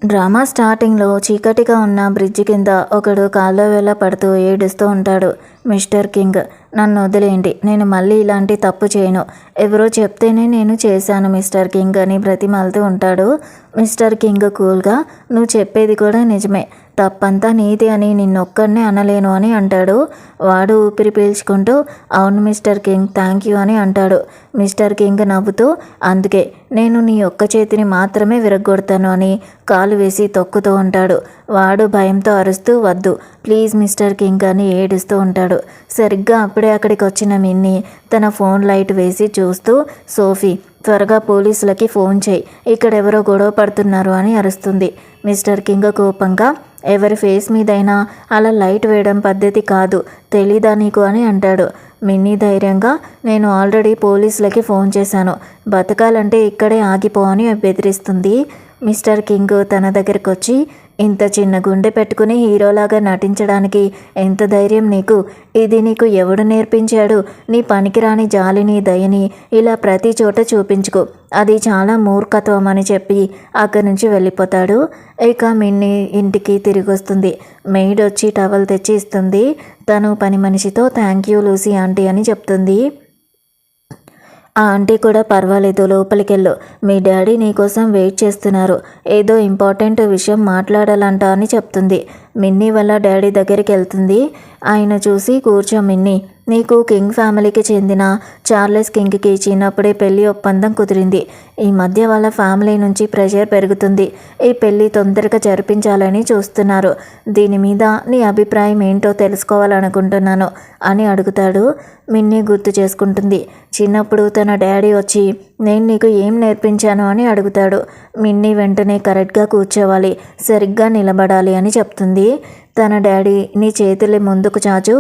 Drama స్టార్టింగ్లో చీకటిగా ఉన్న బ్రిడ్జి కింద ఒకడు కాళ్ళ వేళ పడుతూ ఏడుస్తూ ఉంటాడు. మిస్టర్ కింగ్, నన్ను వదిలేయండి, నేను మళ్ళీ ఇలాంటి తప్పు చేయను. ఎవరో చెప్తేనే నేను చేశాను మిస్టర్ కింగ్ అని బ్రతిమాలుతూ ఉంటాడు. మిస్టర్ కింగ్ కూల్గా, నువ్వు చెప్పేది కూడా నిజమే, తప్పంతా నీది అని నిన్నొక్కడినే అనలేను అని అంటాడు. వాడు ఊపిరి పీల్చుకుంటూ అవును మిస్టర్ కింగ్, థ్యాంక్ యూ అని అంటాడు. మిస్టర్ కింగ్ నవ్వుతూ, అందుకే నేను నీ ఒక్క చేతిని మాత్రమే విరగ్గొడతాను అని కాలు వేసి తొక్కుతూ ఉంటాడు. వాడు భయంతో అరుస్తూ వద్దు ప్లీజ్ మిస్టర్ కింగ్ అని ఏడుస్తూ ఉంటాడు. సరిగ్గా అప్పుడే అక్కడికి వచ్చిన మిన్నీ తన ఫోన్ లైట్ వేసి చూస్తూ, సోఫీ త్వరగా పోలీసులకి ఫోన్ చేయి, ఇక్కడెవరో గొడవ పడుతున్నారు అని అరుస్తుంది. మిస్టర్ కింగ్ కోపంగా, ఎవరి ఫేస్ మీదైనా అలా లైట్ వేయడం పద్ధతి కాదు, తెలీదా నీకు అని అంటాడు. మిన్నీ ధైర్యంగా, నేను ఆల్రెడీ పోలీసులకి ఫోన్ చేశాను, బతకాలంటే ఇక్కడే ఆగిపో అని బెదిరిస్తుంది. మిస్టర్ కింగ్ తన దగ్గరికి వచ్చి, ఇంత చిన్న గుండె పెట్టుకుని హీరోలాగా నటించడానికి ఎంత ధైర్యం నీకు? ఇది నీకు ఎవడు నేర్పించాడు? నీ పనికిరాని జాలిని దయని ఇలా ప్రతి చోట చూపించుకో, అది చాలా మూర్ఖత్వం అని చెప్పి అక్కడి నుంచి వెళ్ళిపోతాడు. ఇక మిన్నీ ఇంటికి తిరిగి వస్తుంది. మెయిడ్ వచ్చి టవల్ తెచ్చి ఇస్తుంది. తను పని మనిషితో థ్యాంక్ యూ లూసీ ఆంటీ అని చెప్తుంది. ఆ ఆంటీ కూడా పర్వాలేదు, లోపలికెళ్ళు, మీ డాడీ నీకోసం వెయిట్ చేస్తున్నారు, ఏదో ఇంపార్టెంట్ విషయం మాట్లాడాలంట అని చెప్తుంది. మిన్నీ వాళ్ళ డాడీ దగ్గరికి వెళ్తుంది. ఆయన చూసి, కూర్చో మిన్నీ, నీకు కింగ్ ఫ్యామిలీకి చెందిన చార్లెస్ కింగ్కి చిన్నప్పుడే పెళ్లి ఒప్పందం కుదిరింది. ఈ మధ్య వాళ్ళ ఫ్యామిలీ నుంచి ప్రెషర్ పెరుగుతుంది, ఈ పెళ్లి తొందరగా జరిపించాలని చూస్తున్నారు. దీని మీద నీ అభిప్రాయం ఏంటో తెలుసుకోవాలనుకుంటున్నాను అని అడుగుతాడు. మిన్నీ గుర్తు చేసుకుంటుంది. చిన్నప్పుడు తన డాడీ వచ్చి నేను నీకు ఏం నేర్పించాను అని అడుగుతాడు. మిన్నీ వెంటనే కరెక్ట్గా కూర్చోవాలి, సరిగ్గా నిలబడాలి అని చెప్తుంది. తన డాడీ, నీ చేతులు ముందుకు చాచు,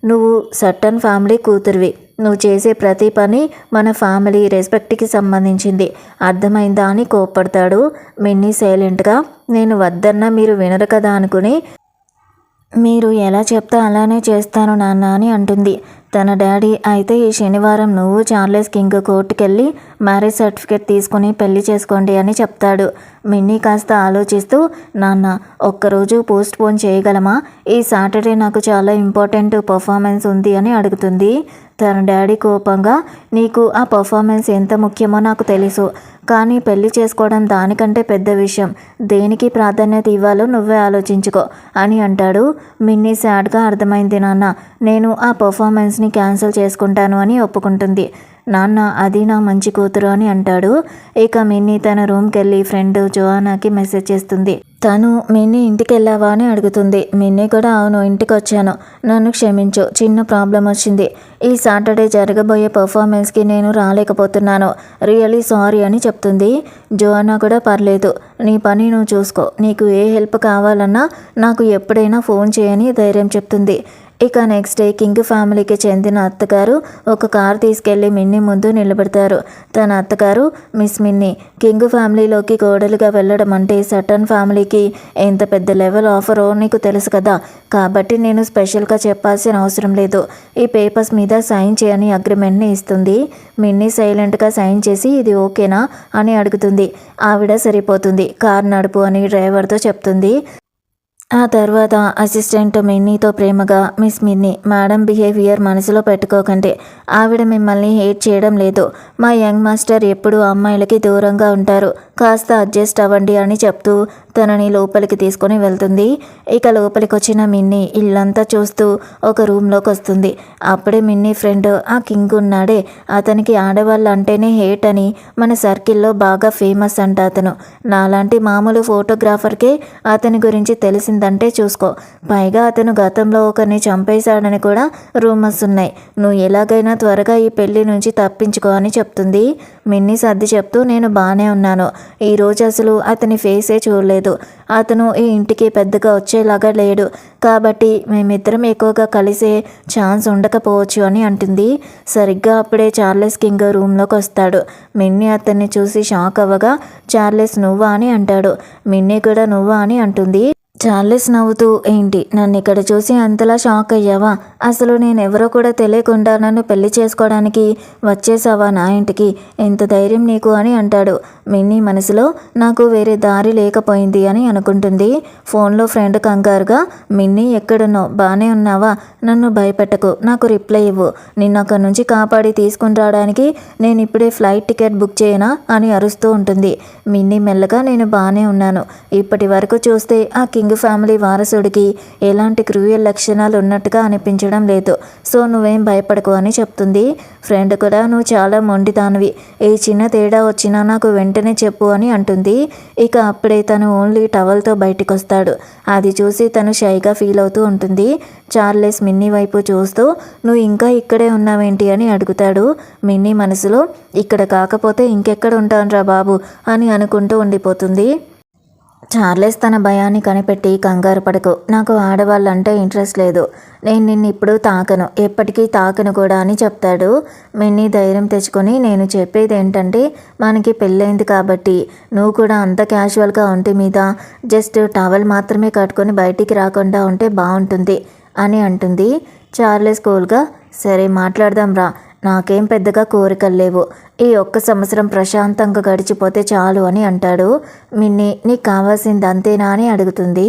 నువ్వు సట్టన్ ఫ్యామిలీ కూతురివి, నువ్వు చేసే ప్రతి పని మన ఫ్యామిలీ రెస్పెక్ట్కి సంబంధించింది, అర్థమైందా అని కోప్పడతాడు. మిన్నీ సైలెంట్గా, నేను వద్దన్నా మీరు వినరు కదా అనుకుని, మీరు ఎలా చెప్తా అలానే చేస్తాను నాన్న అని అంటుంది. తన డాడీ, అయితే ఈ శనివారం నువ్వు చార్లెస్ కింగ్ కోర్టుకెళ్ళి మ్యారేజ్ సర్టిఫికేట్ తీసుకుని పెళ్లి చేసుకోండి అని చెప్తాడు. మిన్నీ కాస్త ఆలోచిస్తూ, నాన్న ఒక్కరోజు పోస్ట్ పోన్ చేయగలమా? ఈ సాటర్డే నాకు చాలా ఇంపార్టెంట్ పర్ఫార్మెన్స్ ఉంది అని అడుగుతుంది. తన డాడీ కోపంగా, నీకు ఆ పర్ఫార్మెన్స్ ఎంత ముఖ్యమో నాకు తెలుసు, కానీ పెళ్లి చేసుకోవడం దానికంటే పెద్ద విషయం, దేనికి ప్రాధాన్యత ఇవ్వాలో నువ్వే ఆలోచించుకో అని అంటాడు. మిన్నీ సాడ్గా, అర్థమైంది నాన్న, నేను ఆ పర్ఫార్మెన్స్ని క్యాన్సిల్ చేసుకుంటాను అని ఒప్పుకుంటుంది. నాన్న అది నా మంచి కూతురు అని అంటాడు. ఇక మిన్నీ తన రూమ్కి వెళ్ళి ఫ్రెండ్ జోహానాకి మెసేజ్ చేస్తుంది. తను మిన్నీ ఇంటికి వెళ్ళావా అని అడుగుతుంది. మిన్నీ కూడా అవును ఇంటికి వచ్చాను, నన్ను క్షమించు, చిన్న ప్రాబ్లం వచ్చింది, ఈ సాటర్డే జరగబోయే పర్ఫార్మెన్స్కి నేను రాలేకపోతున్నాను, రియలీ సారీ అని చెప్తుంది. జోహానా కూడా పర్లేదు, నీ పని నువ్వు చూసుకో, నీకు ఏ హెల్ప్ కావాలన్నా నాకు ఎప్పుడైనా ఫోన్ చేయని ధైర్యం చెప్తుంది. ఇక నెక్స్ట్ డే కింగ్ ఫ్యామిలీకి చెందిన అత్తగారు ఒక కారు తీసుకెళ్లి మిన్నీ ముందు నిలబెడతారు. తన అత్తగారు, మిస్ మిన్నీ, కింగ్ ఫ్యామిలీలోకి కోడలుగా వెళ్ళడం అంటే సటన్ ఫ్యామిలీకి ఎంత పెద్ద లెవెల్ ఆఫరో నీకు తెలుసు కదా, కాబట్టి నేను స్పెషల్గా చెప్పాల్సిన అవసరం లేదు, ఈ పేపర్స్ మీద సైన్ చేయని అగ్రిమెంట్ని ఇస్తుంది. మిన్నీ సైలెంట్గా సైన్ చేసి ఇది ఓకేనా అని అడుగుతుంది. ఆవిడ సరిపోతుంది, కారు నడుపు అని డ్రైవర్తో చెప్తుంది. ఆ తర్వాత అసిస్టెంట్ మిన్నీతో ప్రేమగా, మిస్ మిన్నీ, మేడం బిహేవియర్ మనసులో పెట్టుకోకండి, ఆవిడ మిమ్మల్ని హేట్ చేయడం లేదు, మా యంగ్ మాస్టర్ ఎప్పుడూ అమ్మాయిలకి దూరంగా ఉంటారు, కాస్త అడ్జస్ట్ అవ్వండి అని చెప్తూ తనని లోపలికి తీసుకొని వెళ్తుంది. ఇక లోపలికి వచ్చిన మిన్నీ ఇల్లంతా చూస్తూ ఒక రూమ్లోకి వస్తుంది. అప్పుడే మిన్నీ ఫ్రెండ్, ఆ కింగ్ ఉన్నాడే, అతనికి ఆడవాళ్ళు అంటేనే హేట్ అని మన సర్కిల్లో బాగా ఫేమస్ అంట, అతను నాలాంటి మామూలు ఫోటోగ్రాఫర్కే అతని గురించి తెలిసిందంటే చూసుకో, పైగా అతను గతంలో ఒకరిని చంపేశాడని కూడా రూమర్స్ ఉన్నాయి, నువ్వు ఎలాగైనా త్వరగా ఈ పెళ్లి నుంచి తప్పించుకో అని చెప్తుంది. మిన్నీ సర్ది చెప్తూ, నేను బాగానే ఉన్నాను, ఈరోజు అసలు అతని ఫేసే చూడలేదు, అతను ఈ ఇంటికి పెద్దగా వచ్చేలాగా లేడు, కాబట్టి మేమిద్దరం ఎక్కువగా కలిసే ఛాన్స్ ఉండకపోవచ్చు అని అంటుంది. సరిగ్గా అప్పుడే చార్లెస్ కింగ్ రూమ్లోకి వస్తాడు. మిన్నీ అతన్ని చూసి షాక్ అవ్వగా, చార్లెస్ నువ్వా అని అంటాడు. మిన్నీ కూడా నువ్వా అని అంటుంది. చార్లెస్ నవ్వుతూ, ఏంటి నన్ను ఇక్కడ చూసి అంతలా షాక్ అయ్యావా? అసలు నేనెవరో కూడా తెలియకుండా నన్ను పెళ్లి చేసుకోవడానికి వచ్చేసావా నా ఇంటికి? ఎంత ధైర్యం నీకు అని అంటాడు. మిన్నీ మనసులో నాకు వేరే దారి లేకపోయింది అని అనుకుంటుంది. ఫోన్లో ఫ్రెండ్ కంగారుగా, మిన్నీ ఎక్కడున్నావు, బాగానే ఉన్నావా, నన్ను భయపెట్టకు, నాకు రిప్లై ఇవ్వు, నిన్ను అక్కడి నుంచి కాపాడి తీసుకుని రావడానికి నేను ఇప్పుడే ఫ్లైట్ టికెట్ బుక్ చేయనా అని అరుస్తూ ఉంటుంది. మిన్నీ మెల్లగా నేను బాగానే ఉన్నాను, ఇప్పటి వరకు చూస్తే ఆ కింగ్ ఫ్యామిలీ వారసుడికి ఎలాంటి క్రూయల్ లక్షణాలు ఉన్నట్టుగా అనిపించడం లేదు, సో నువ్వేం భయపడకు అని చెప్తుంది. ఫ్రెండ్ కూడా నువ్వు చాలా మొండిదానివి, ఏ చిన్న తేడా వచ్చినా నాకు వెంటనే చెప్పు అని అంటుంది. ఇక అప్పుడే తను ఓన్లీ టవల్తో బయటికి వస్తాడు. అది చూసి తను షైగా ఫీల్ అవుతూ ఉంటుంది. చార్లెస్ మిన్నీ వైపు చూస్తూ నువ్వు ఇంకా ఇక్కడే ఉన్నావేంటి అని అడుగుతాడు. మిన్నీ మనసులో ఇక్కడ కాకపోతే ఇంకెక్కడ ఉంటానురా బాబు అని అనుకుంటూ ఉండిపోతుంది. చార్లెస్ తన భయాన్ని కనిపెట్టి, కంగారు పడకు, నాకు ఆడవాళ్ళంటే ఇంట్రెస్ట్ లేదు, నేను నిన్ను ఇప్పుడు తాకను, ఎప్పటికీ తాకను కూడా అని చెప్తాడు. మిన్నీ ధైర్యం తెచ్చుకొని, నేను చెప్పేది ఏంటంటే మనకి పెళ్ళైంది కాబట్టి నువ్వు కూడా అంత క్యాజువల్గా ఒంటి మీద జస్ట్ టవల్ మాత్రమే కట్టుకొని బయటికి రాకుండా ఉంటే బాగుంటుంది అని అంటుంది. చార్లెస్ కూల్గా, సరే మాట్లాడదాం రా, నాకేం పెద్దగా కోరికలు లేవు, ఈ ఒక్క సంవత్సరం ప్రశాంతంగా గడిచిపోతే చాలు అని అంటాడు. మిన్నీ నీకు కావాల్సింది అంతేనా అని అడుగుతుంది.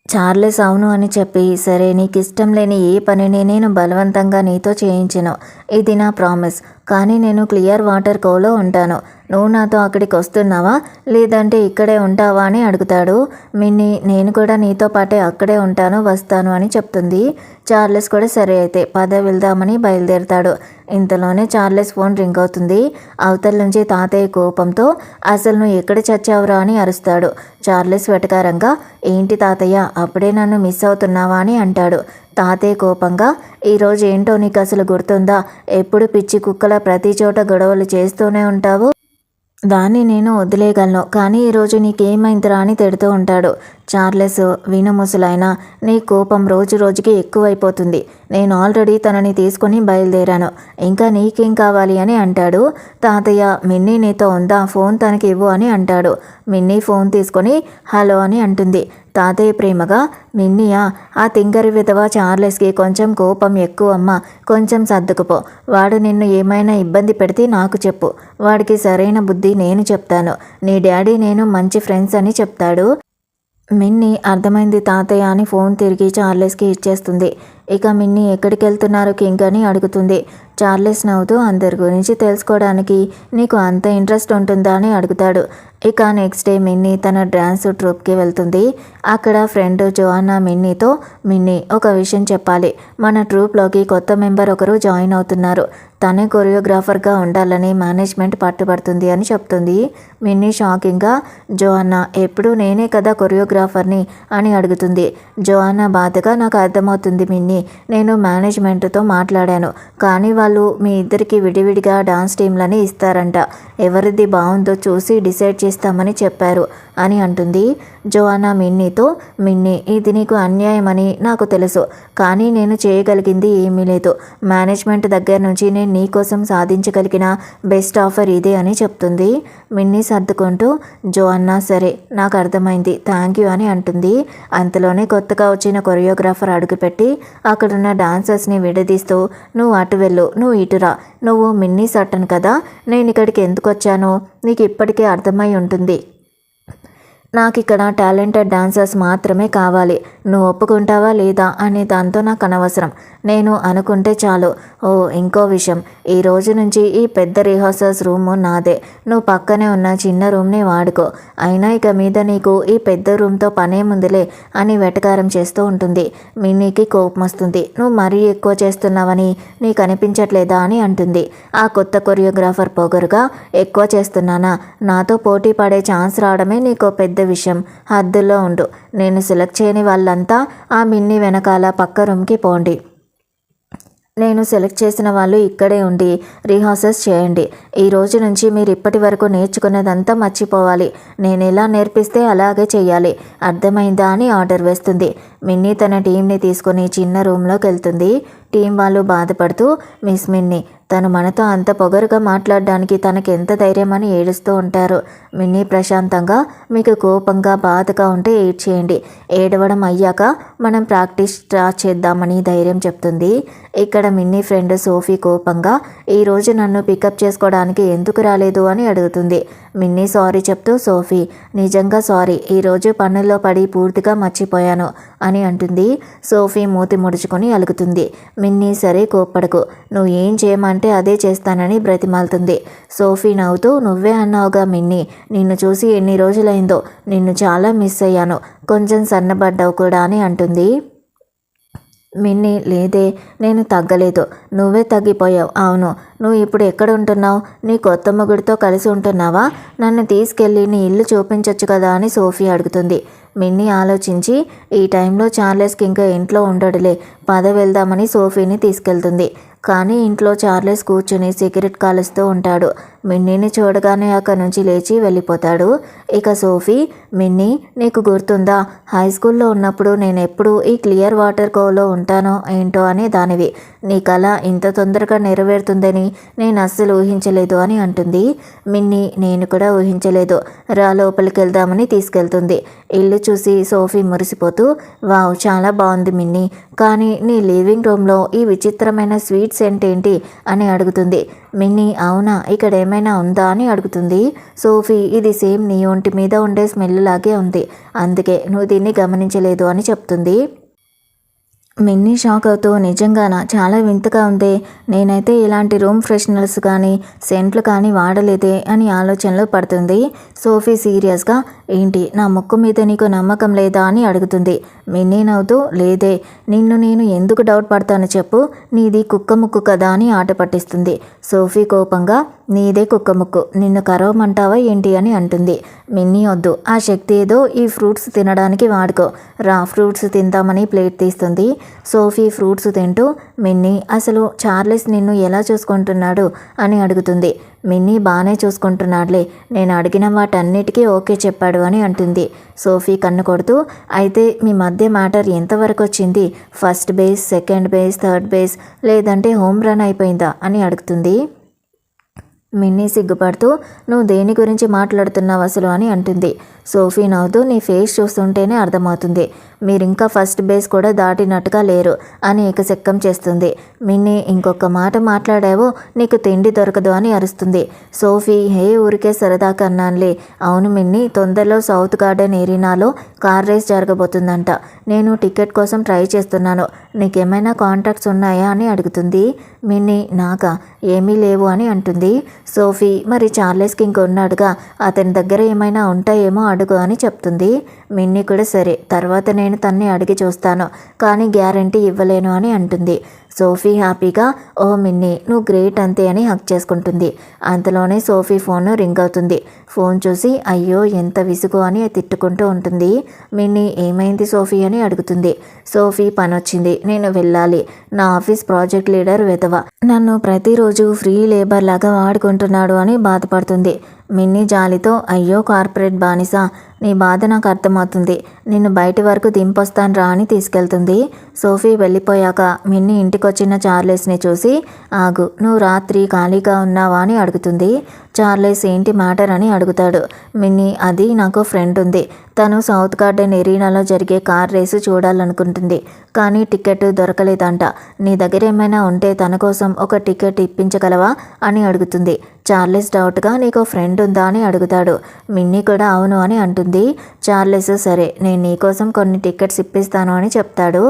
చార్లెస్ అవును అని చెప్పి, సరే నీకు ఇష్టం లేని ఏ పనిని నేను బలవంతంగా నీతో చేయించను, ఇది నా ప్రామిస్, కానీ నేను క్లియర్ వాటర్ కోలో ఉంటాను, నువ్వు నాతో అక్కడికి వస్తున్నావా లేదంటే ఇక్కడే ఉంటావా అని అడుగుతాడు. మిన్నీ నేను కూడా నీతో పాటే అక్కడే ఉంటాను, వస్తాను అని చెప్తుంది. చార్లెస్ కూడా సరే అయితే పద వెళ్దామని బయలుదేరతాడు. ఇంతలోనే చార్లెస్ ఫోన్ రింగ్ అవుతుంది. అవతల నుంచి తాతయ్య కోపంతో, అసలు నువ్వు ఎక్కడ చచ్చావురా అని అరుస్తాడు. చార్లెస్ వెటకారంగా, ఏంటి తాతయ్య అప్పుడే నన్ను మిస్ అవుతున్నావా అని అంటాడు. తాతయ్య కోపంగా, ఈరోజు ఏంటో నీకు అసలు గుర్తుందా, ఎప్పుడు పిచ్చి కుక్కల ప్రతి చోట గొడవలు చేస్తూనే ఉంటావు, దాన్ని నేను వదిలేయగలను, కానీ ఈరోజు నీకేమైందిరా అని తిడుతూ ఉంటాడు. చార్లెస్, విను ముసలాయన, నీ కోపం రోజు రోజుకి ఎక్కువైపోతుంది, నేను ఆల్రెడీ తనని తీసుకుని బయలుదేరాను, ఇంకా నీకేం కావాలి అని అంటాడు. తాతయ్య మిన్నీ నీతో ఉందా, ఫోన్ తనకి ఇవ్వు అని అంటాడు. మిన్నీ ఫోన్ తీసుకొని హలో అని అంటుంది. తాతయ్య ప్రేమగా, మిన్నీయా, ఆ తింగరి విధవ చార్లెస్కి కొంచెం కోపం ఎక్కువమ్మా, కొంచెం సర్దుకుపో, వాడు నిన్ను ఏమైనా ఇబ్బంది పెడితే నాకు చెప్పు, వాడికి సరైన బుద్ధి నేను చెప్తాను, నీ డాడీ నేను మంచి ఫ్రెండ్స్ అని చెప్తాడు. మిన్నీ అర్థమైంది తాతయ్య అని ఫోన్ తిరిగి చార్లెస్కి ఇచ్చేస్తుంది. ఇక మిన్నీ ఎక్కడికి వెళ్తున్నారు కింగ్ అని అడుగుతుంది. చార్లెస్ నవ్వుతూ, అందరి గురించి తెలుసుకోవడానికి నీకు అంత ఇంట్రెస్ట్ ఉంటుందా అని అడుగుతాడు. ఇక నెక్స్ట్ డే మిన్నీ తన డ్యాన్స్ ట్రూప్కి వెళ్తుంది. అక్కడ ఫ్రెండ్ జోఅన్నా మిన్నీతో, మిన్నీ ఒక విషయం చెప్పాలి, మన ట్రూప్లోకి కొత్త మెంబర్ ఒకరు జాయిన్ అవుతున్నారు, తనే కొరియోగ్రాఫర్గా ఉండాలని మేనేజ్మెంట్ పట్టుబడుతుంది అని చెప్తుంది. మిన్నీ షాకింగ్గా, జోఅన్నా ఎప్పుడు నేనే కదా కొరియోగ్రాఫర్ని అని అడుగుతుంది. జోఅన్నా బాధగా, నాకు అర్థమవుతుంది మిన్నీ, నేను మేనేజ్మెంట్తో మాట్లాడాను, కానీ వాళ్ళు మీ ఇద్దరికి విడివిడిగా డాన్స్ టీంలని ఇస్తారంట, ఎవరిది బాగుందో చూసి డిసైడ్ చేస్తామని చెప్పారు అని అంటుంది. జోఅన్నా మిన్నీతో, మిన్నీ ఇది నీకు అన్యాయమని నాకు తెలుసు, కానీ నేను చేయగలిగింది ఏమీ లేదు, మేనేజ్మెంట్ దగ్గర నుంచి నేను నీకోసం సాధించగలిగిన బెస్ట్ ఆఫర్ ఇదే అని చెప్తుంది. మిన్నీ సర్దుకుంటూ, జోఅన్నా సరే నాకు అర్థమైంది, థ్యాంక్ యూ అని అంటుంది. అంతలోనే కొత్తగా వచ్చిన కొరియోగ్రాఫర్ అడుగుపెట్టి అక్కడున్న డాన్సర్స్ని విడదీస్తూ, నువ్వు అటు వెళ్ళు, నువ్వు ఇటురా, నువ్వు మిన్నీ సట్టను కదా, నేను ఇక్కడికి ఎందుకు వచ్చానో నీకు ఇప్పటికే అర్థమై ఉంటుంది, నాకు ఇక్కడ టాలెంటెడ్ డాన్సర్స్ మాత్రమే కావాలి, నువ్వు ఒప్పుకుంటావా లేదా అనే దాంతో నాకు అనవసరం, నేను అనుకుంటే చాలు. ఓ ఇంకో విషయం, ఈ రోజు నుంచి ఈ పెద్ద రిహార్సల్స్ రూమ్ నాదే, నువ్వు పక్కనే ఉన్న చిన్న రూమ్ని వాడుకో, అయినా ఇక మీద నీకు ఈ పెద్ద రూమ్తో పనేముందిలే అని వెటకారం చేస్తూ ఉంటుంది. మిన్నీకి కోపం వస్తుంది. నువ్వు మరీ ఎక్కువ చేస్తున్నావని నీకు అనిపించట్లేదా అని అంటుంది. ఆ కొత్త కొరియోగ్రాఫర్ పొగరుగా, ఎక్కువ చేస్తున్నానా, నాతో పోటీ పడే ఛాన్స్ రావడమే నీకు పెద్ద విషయం, హద్దుల్లో ఉండు, నేను సెలెక్ట్ చేయని వాళ్ళంతా ఆ మిన్నీ వెనకాల పక్క రూమ్కి పోండి, నేను సెలెక్ట్ చేసిన వాళ్ళు ఇక్కడే ఉండి రిహార్సల్స్ చేయండి, ఈ రోజు నుంచి మీరు ఇప్పటి వరకు నేర్చుకున్నదంతా మర్చిపోవాలి, నేను ఎలా నేర్పిస్తే అలాగే చెయ్యాలి, అర్థమైందా అని ఆర్డర్ వేస్తుంది. మిన్నీ తన టీంని తీసుకొని చిన్న రూమ్లోకి వెళ్తుంది. టీం వాళ్ళు బాధపడుతూ మిస్ మిన్నీ తను మనతో అంత పొగరుగా మాట్లాడడానికి తనకి ఎంత ధైర్యం అని ఏడుస్తూ ఉంటారు. మిన్నీ ప్రశాంతంగా మీకు కోపంగా బాధగా ఉంటే ఏడ్చేయండి, ఏడవడం అయ్యాక మనం ప్రాక్టీస్ స్టార్ట్ చేద్దామని ధైర్యం చెప్తుంది. ఇక్కడ మిన్నీ ఫ్రెండ్ సోఫీ కోపంగా ఈరోజు నన్ను పికప్ చేసుకోవడానికి ఎందుకు రాలేదు అని అడుగుతుంది. మిన్నీ సారీ చెప్తూ సోఫీ నిజంగా సారీ, ఈరోజు పనుల్లో పడి పూర్తిగా మర్చిపోయాను అని అంటుంది. సోఫీ మూతి ముడుచుకొని అలుగుతుంది. మిన్నీ సరే కోప్పడకు, నువ్వు ఏం చేయమంటే అదే చేస్తానని బ్రతిమాలుతుంది. సోఫీ నవ్వుతూ నువ్వే అన్నావుగా మిన్నీ, నిన్ను చూసి ఎన్ని రోజులైందో, నిన్ను చాలా మిస్ అయ్యాను, కొంచెం సన్నబడ్డావు కూడా అని అంటుంది. మిన్నీ లేదే, నేను తగ్గలేదు, నువ్వే తగ్గిపోయావు. అవును, నువ్వు ఇప్పుడు ఎక్కడ ఉంటున్నావు? నీ కొత్త మొగుడితో కలిసి ఉంటున్నావా? నన్ను తీసుకెళ్ళి నీ ఇల్లు చూపించొచ్చు కదా అని సోఫీ అడుగుతుంది. మిన్నీ ఆలోచించి ఈ టైంలో చార్లెస్కి ఇంకా ఇంట్లో ఉండడులే, పద వెళ్దామని సోఫీని తీసుకెళ్తుంది. కానీ ఇంట్లో చార్లెస్ కూర్చుని సిగరెట్ కాలుస్తూ ఉంటాడు. మిన్నీని చూడగానే అక్కడి నుంచి లేచి వెళ్ళిపోతాడు. ఇక సోఫీ మిన్నీ నీకు గుర్తుందా, హై స్కూల్లో ఉన్నప్పుడు నేను ఎప్పుడు ఈ క్లియర్ వాటర్ కోవ్లో ఉంటానో ఏంటో అనే దానివి, నీ కళ ఇంత తొందరగా నెరవేరుతుందని నేను అస్సలు ఊహించలేదు అని అంటుంది. మిన్నీ నేను కూడా ఊహించలేదు, రా లోపలికి వెళ్దామని తీసుకెళ్తుంది. ఇల్లు చూసి సోఫీ మురిసిపోతూ వావ్ చాలా బాగుంది మిన్నీ, కానీ నీ లివింగ్ రూమ్లో ఈ విచిత్రమైన స్వీట్ సెంట్ ఏంటి అని అడుగుతుంది. మిన్నీ అవునా, ఇక్కడ ఏమైనా ఉందా అని అడుగుతుంది. సోఫీ ఇది సేమ్ నీ ఒంటి మీద ఉండే స్మెల్ లాగే ఉంది, అందుకే నువ్వు దీన్ని గమనించలేదు అని చెప్తుంది. మిన్నీ షాక్ అవుతూ నిజంగానా, చాలా వింతగా ఉంది, నేనైతే ఇలాంటి రూమ్ ఫ్రెషనర్స్ కానీ సెంట్లు కానీ వాడలేదే అని ఆలోచనలో పడుతుంది. సోఫీ సీరియస్గా ఏంటి నా ముక్కు మీద నీకు నమ్మకం లేదా అని అడుగుతుంది. మిన్నీ నవ్వుతూ లేదే, నిన్ను నేను ఎందుకు డౌట్ పడతాను చెప్పు, నీది కుక్క ముక్కు కదా అని ఆట పట్టిస్తుంది. సోఫీ కోపంగా నీదే కుక్క ముక్కు, నిన్ను కరవమంటావా ఏంటి అని అంటుంది. మిన్నీ వద్దు, ఆ శక్తి ఏదో ఈ ఫ్రూట్స్ తినడానికి వాడుకో, రా ఫ్రూట్స్ తిందామని ప్లేట్ తీస్తుంది. సోఫీ ఫ్రూట్స్ తింటూ మిన్నీ అసలు చార్లెస్ నిన్ను ఎలా చూసుకుంటున్నాడు అని అడుగుతుంది. మిన్నీ బాగానే చూసుకుంటున్నాడులే, నేను అడిగిన వాటన్నిటికీ ఓకే చెప్పాడు అని అంటుంది. సోఫీ కన్ను కొడుతూ అయితే మీ మధ్య మ్యాటర్ ఎంతవరకు వచ్చింది, first base, second base, third base, లేదంటే హోమ్ రన్ అయిపోయిందా అని అడుగుతుంది. మిన్నీ సిగ్గుపడుతూ నువ్వు దేని గురించి మాట్లాడుతున్నావు అసలు అని అంటుంది. సోఫీ నవ్వుతూ నీ ఫేస్ చూస్తుంటేనే అర్థమవుతుంది, మీరింకా ఫస్ట్ బేస్ కూడా దాటినట్టుగా లేరు అని ఏకశెక్కం చేస్తుంది. మిన్నీ ఇంకొక మాట మాట్లాడావో నీకు తిండి దొరకదు అని అరుస్తుంది. సోఫీ హే ఊరికే సరదాగా అన్నానులే, అవును మిన్నీ తొందరలో సౌత్ గార్డెన్ ఏరియాలో కార్ రేస్ జరగబోతుందంట, నేను టికెట్ కోసం ట్రై చేస్తున్నాను, నీకేమైనా కాంటాక్ట్స్ ఉన్నాయా అని అడుగుతుంది. మిన్నీ నాకా, ఏమీ లేవు అని అంటుంది. సోఫీ మరి చార్లెస్కి ఇంకొన్నాడుగా, అతని దగ్గర ఏమైనా ఉంటాయేమో అడుగు అని చెప్తుంది. మిన్నీ కూడా సరే తర్వాత నేను తన్ని అడిగి చూస్తాను, కానీ గ్యారంటీ ఇవ్వలేను అని అంటుంది. సోఫీ హ్యాపీగా ఓ మిన్నీ నువ్వు గ్రేట్ అంతే అని హక్ చేసుకుంటుంది. అంతలోనే సోఫీ ఫోన్ రింగ్ అవుతుంది. ఫోన్ చూసి అయ్యో ఎంత విసుగు అని తిట్టుకుంటూ ఉంటుంది. మిన్నీ ఏమైంది సోఫీ అని అడుగుతుంది. సోఫీ పని వచ్చింది, నేను వెళ్ళాలి, నా ఆఫీస్ ప్రాజెక్ట్ లీడర్ వెధవ నన్ను ప్రతిరోజు ఫ్రీ లేబర్ లాగా వాడుకుంటున్నాడు అని బాధపడుతుంది. మిన్నీ జాలితో అయ్యో కార్పొరేట్ బానిస, నీ బాధ నాకు అర్థమవుతుంది, నిన్ను బయటి వరకు దింపొస్తాను రా అని తీసుకెళ్తుంది. సోఫీ వెళ్ళిపోయాక మిన్నీ ఇంటికొచ్చిన చార్లెస్ని చూసి ఆగు, నువ్వు రాత్రి ఖాళీగా ఉన్నావా అని అడుగుతుంది. చార్లెస్ ఏంటి మ్యాటర్ అని అడుగుతాడు. మిన్నీ అది నాకు ఫ్రెండ్ ఉంది, తను సౌత్ గార్డెన్ ఏరియాలో జరిగే కార్ రేసు చూడాలనుకుంటుంది, కానీ టికెట్ దొరకలేదంట, నీ దగ్గర ఏమైనా ఉంటే తన కోసం ఒక టికెట్ ఇప్పించగలవా అని అడుగుతుంది. చార్లెస్ డౌట్గా నీకు ఫ్రెండ్ ఉందా అని అడుగుతాడు. మిన్నీ కూడా అవును అని అంటుంది. చార్లెస్ సరే నేను నీకోసం కొన్ని టికెట్స్ ఇప్పిస్తాను అని చెప్తాడు.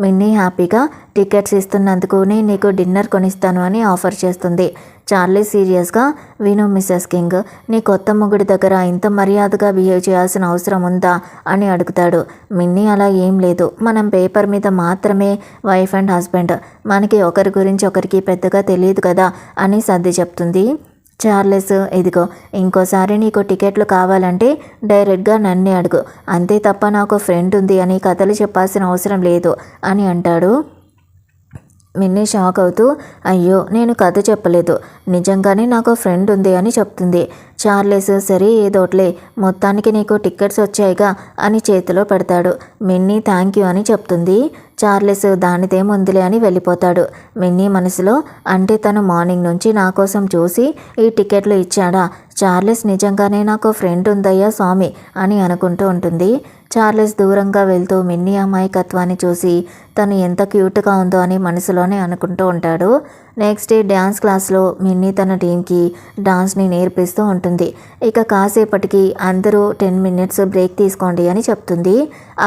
మిన్నీ హ్యాపీగా టికెట్స్ ఇస్తున్నందుకు నేను నీకు డిన్నర్ కొనిస్తాను అని ఆఫర్ చేస్తుంది. చార్లెస్ సీరియస్గా విను మిస్సెస్ కింగ్, నీ కొత్త మొగుడి దగ్గర ఇంత మర్యాదగా బిహేవ్ చేయాల్సిన అవసరం ఉందా అని అడుగుతాడు. మిన్నీ అలా ఏం లేదు, మనం పేపర్ మీద మాత్రమే వైఫ్ అండ్ హస్బెండ్, మనకి ఒకరి గురించి ఒకరికి పెద్దగా తెలియదు కదా అని సర్ది చెప్తుంది. చార్లెస్ ఇదిగో ఇంకోసారి నీకు టికెట్లు కావాలంటే డైరెక్ట్గా నన్నే అడుగు, అంతే తప్ప నాకు ఫ్రెండ్ ఉంది అని కథలు చెప్పాల్సిన అవసరం లేదు అని అంటాడు. మిన్నీ షాక్ అవుతూ అయ్యో నేను కథ చెప్పలేదు, నిజంగానే నాకు ఫ్రెండ్ ఉంది అని చెప్తుంది. చార్లెస్ సరే ఏదోట్లే, మొత్తానికి నీకు టికెట్స్ వచ్చాయిగా అని చేతిలో పెడతాడు. మిన్నీ థ్యాంక్ యూ అని చెప్తుంది. చార్లెస్ దానిదేముందిలే అని వెళ్ళిపోతాడు. మిన్నీ మనసులో అంటే తను మార్నింగ్ నుంచి నా కోసం చూసి ఈ టికెట్లు ఇచ్చాడా, చార్లెస్ నిజంగానే నాకు ఫ్రెండ్ ఉందయ్యా స్వామి అని అనుకుంటూ ఉంటుంది. చార్లెస్ దూరంగా వెళ్తూ మిన్నీ అమాయకత్వాన్ని చూసి తను ఎంత క్యూట్గా ఉందో అని మనసులోనే అనుకుంటూ ఉంటాడు. నెక్స్ట్ డే డ్యాన్స్ క్లాస్లో మిన్నీ తన టీంకి డాన్స్ని నేర్పిస్తూ ఉంటుంది. ఇక కాసేపటికి అందరూ 10 minutes బ్రేక్ తీసుకోండి అని చెప్తుంది.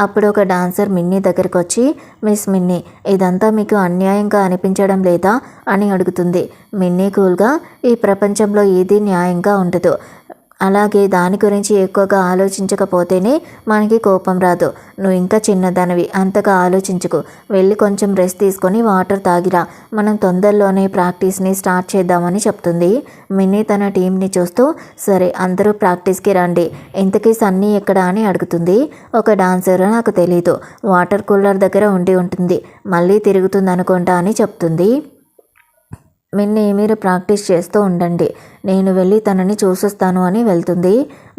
అప్పుడు ఒక డాన్సర్ మిన్నీ దగ్గరకు వచ్చి, మిస్ మిన్నీ, ఇదంతా మీకు అన్యాయంగా అనిపించడం లేదా అని అడుగుతుంది. మిన్నీ కూల్గా, ఈ ప్రపంచంలో ఏది న్యాయంగా ఉండదు, అలాగే దాని గురించి ఎక్కువగా ఆలోచించకపోతేనే మనకి కోపం రాదు. నువ్వు ఇంకా చిన్నదానివి, అంతగా ఆలోచించుకు, వెళ్ళి కొంచెం రెస్ట్ తీసుకొని వాటర్ తాగిరా, మనం తొందరలోనే ప్రాక్టీస్ని స్టార్ట్ చేద్దామని చెప్తుంది. మిన్నీ తన టీంని చూస్తూ, సరే అందరూ ప్రాక్టీస్కి రండి, ఇంతకీ సన్నీ ఎక్కడా అని అడుగుతుంది. ఒక డాన్సర్ నాకు తెలీదు, వాటర్ కూలర్ దగ్గర ఉండి ఉంటుంది, మళ్ళీ తిరుగుతుంది అనుకుంటా అని చెప్తుంది. మిన్నీ మీరు ప్రాక్టీస్ చేస్తూ ఉండండి, నేను వెళ్ళి తనని చూసొస్తాను అని వెళ్తుంది.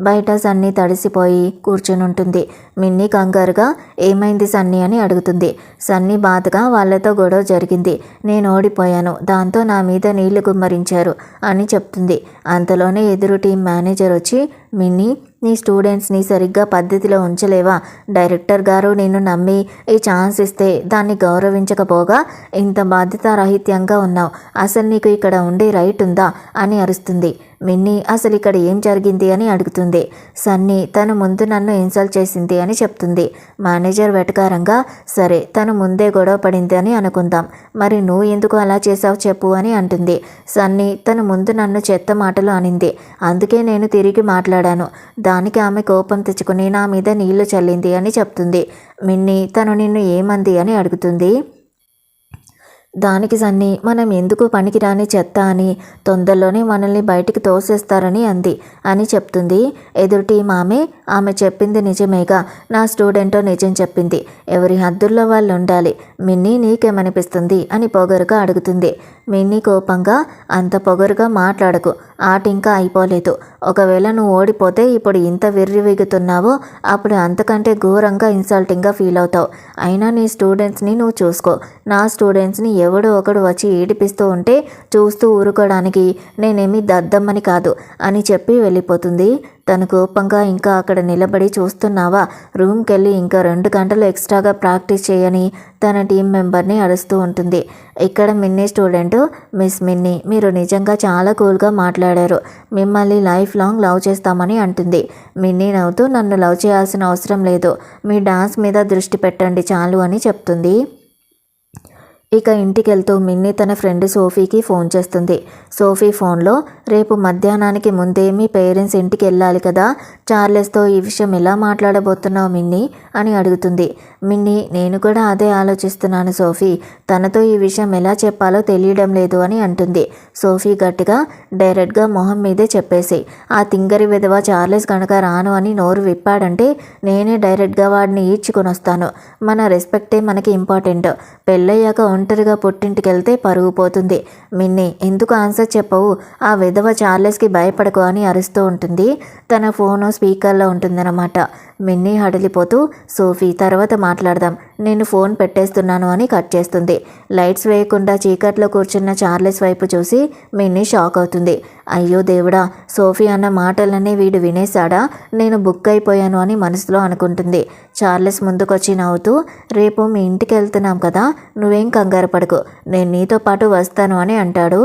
బయట సన్నీ తడిసిపోయి కూర్చుని ఉంటుంది. మిన్నీ కంగారుగా ఏమైంది సన్నీ అని అడుగుతుంది. సన్నీ బాధగా వాళ్ళతో గొడవ జరిగింది, నేను ఓడిపోయాను, దాంతో నా మీద నీళ్లు గుమ్మరించారు అని చెప్తుంది. అంతలోనే ఎదురు టీం మేనేజర్ వచ్చి, మిన్నీ నీ స్టూడెంట్స్ని సరిగ్గా పద్ధతిలో ఉంచలేవా, డైరెక్టర్ గారు నిన్ను నమ్మి ఈ ఛాన్స్ ఇస్తే దాన్ని గౌరవించకపోగా ఇంత బాధ్యతారాహిత్యంగా ఉన్నావు, అసలు నీకు ఇక్కడ ఉండే రైట్ ఉందా అని అరుస్తుంది. మిన్నీ అసలు ఇక్కడ ఏం జరిగింది అని అడుగుతుంది. సన్నీ తను ముందు నన్ను ఇన్సల్ట్ చేసింది అని చెప్తుంది. మేనేజర్ వెటకారంగా, సరే తను ముందే గొడవ పడింది అని అనుకుందాం, మరి నువ్వు ఎందుకు అలా చేసావు చెప్పు అని అంటుంది. సన్నీ తను ముందు నన్ను చెత్త మాటలు అనింది, అందుకే నేను తిరిగి మాట్లాడాను, దానికి ఆమె కోపం తెచ్చుకుని నా మీద నీళ్లు చల్లింది అని చెప్తుంది. మిన్నీ తను నిన్ను ఏమంది అని అడుగుతుంది. దానికి సన్నీ మనం ఎందుకు పనికిరాని చెత్త అని, తొందరలోనే మనల్ని బయటికి తోసేస్తారని అంది అని చెప్తుంది. ఎదుటి ఆమె చెప్పింది నిజమేగా, నా స్టూడెంటో నిజం చెప్పింది, ఎవరి హద్దుల్లో వాళ్ళు ఉండాలి, మిన్నీ నీకేమనిపిస్తుంది అని పొగరుగా అడుగుతుంది. మిన్నీ కోపంగా, అంత పొగరుగా మాట్లాడకు, ఆట ఇంకా అయిపోలేదు, ఒకవేళ నువ్వు ఓడిపోతే ఇప్పుడు ఇంత విర్రివిగుతున్నావో అప్పుడు అంతకంటే ఘోరంగా ఇన్సల్టింగ్గా ఫీల్ అవుతావు, అయినా నీ స్టూడెంట్స్ని నువ్వు చూసుకో, నా స్టూడెంట్స్ని ఎవడో ఒకడు వచ్చి ఏడిపిస్తూ ఉంటే చూస్తూ ఊరుకోవడానికి నేనేమీ దద్దమ్మని కాదు అని చెప్పి వెళ్ళిపోతుంది. తను కోపంగా ఇంకా అక్కడ నిలబడి చూస్తున్నావా, రూమ్కి వెళ్ళి ఇంకా 2 గంటలు ఎక్స్ట్రాగా ప్రాక్టీస్ చేయని తన టీం మెంబర్ని అరుస్తూ ఉంటుంది. ఇక్కడ మిన్నీ స్టూడెంట్, మిస్ మిన్నీ మీరు నిజంగా చాలా కూల్గా మాట్లాడారు, మిమ్మల్ని లైఫ్ లాంగ్ లవ్ చేస్తామని అంటుంది. మిన్నీ నవ్వుతూ, నన్ను లవ్ చేయాల్సిన అవసరం లేదు, మీ డాన్స్ మీద దృష్టి పెట్టండి చాలు అని చెప్తుంది. ఇక ఇంటికి వెళ్తూ మిన్నీ తన ఫ్రెండ్ సోఫీకి ఫోన్ చేస్తుంది. సోఫీ ఫోన్లో, రేపు మధ్యాహ్నానికి ముందే మీ పేరెంట్స్ ఇంటికి వెళ్ళాలి కదా, చార్లెస్తో ఈ విషయం ఎలా మాట్లాడబోతున్నావు మిన్నీ అని అడుగుతుంది. మిన్నీ నేను కూడా అదే ఆలోచిస్తున్నాను సోఫీ, తనతో ఈ విషయం ఎలా చెప్పాలో తెలియడం లేదు అని అంటుంది. సోఫీ గట్టిగా, డైరెక్ట్గా మొహం మీదే చెప్పేసి, ఆ తింగరి విధవ చార్లెస్ కనుక రాను అని నోరు విప్పాడంటే నేనే డైరెక్ట్గా వాడిని ఈడ్చుకొని వస్తాను, మన రెస్పెక్టే మనకి ఇంపార్టెంట్, పెళ్ళయ్యాక ఒంటరిగా పుట్టింటికి వెళ్తే పరుగు పోతుంది. మిన్నీ ఎందుకు ఆన్సర్ చెప్పవు, ఆ విధవ చార్లెస్కి భయపడకు అని అరుస్తూ ఉంటుంది. తన ఫోను స్పీకర్లో ఉంటుందన్నమాట. మిన్నీ హడలిపోతూ, సోఫీ తర్వాత మాట్లాడదాం, నేను ఫోన్ పెట్టేస్తున్నాను అని కట్ చేస్తుంది. లైట్స్ వేయకుండా చీకట్లో కూర్చున్న చార్లెస్ వైపు చూసి మిన్నీ షాక్ అవుతుంది. అయ్యో దేవుడా, సోఫీ అన్న మాటలన్నీ వీడు వినేశాడా, నేను బుక్ అయిపోయాను అని మనసులో అనుకుంటుంది. చార్లెస్ ముందుకొచ్చి నవ్వుతూ, రేపు మీ ఇంటికి వెళ్తున్నాం కదా, నువ్వేం కంగారు పడకు, నేను నీతో పాటు వస్తాను అని అంటాడు.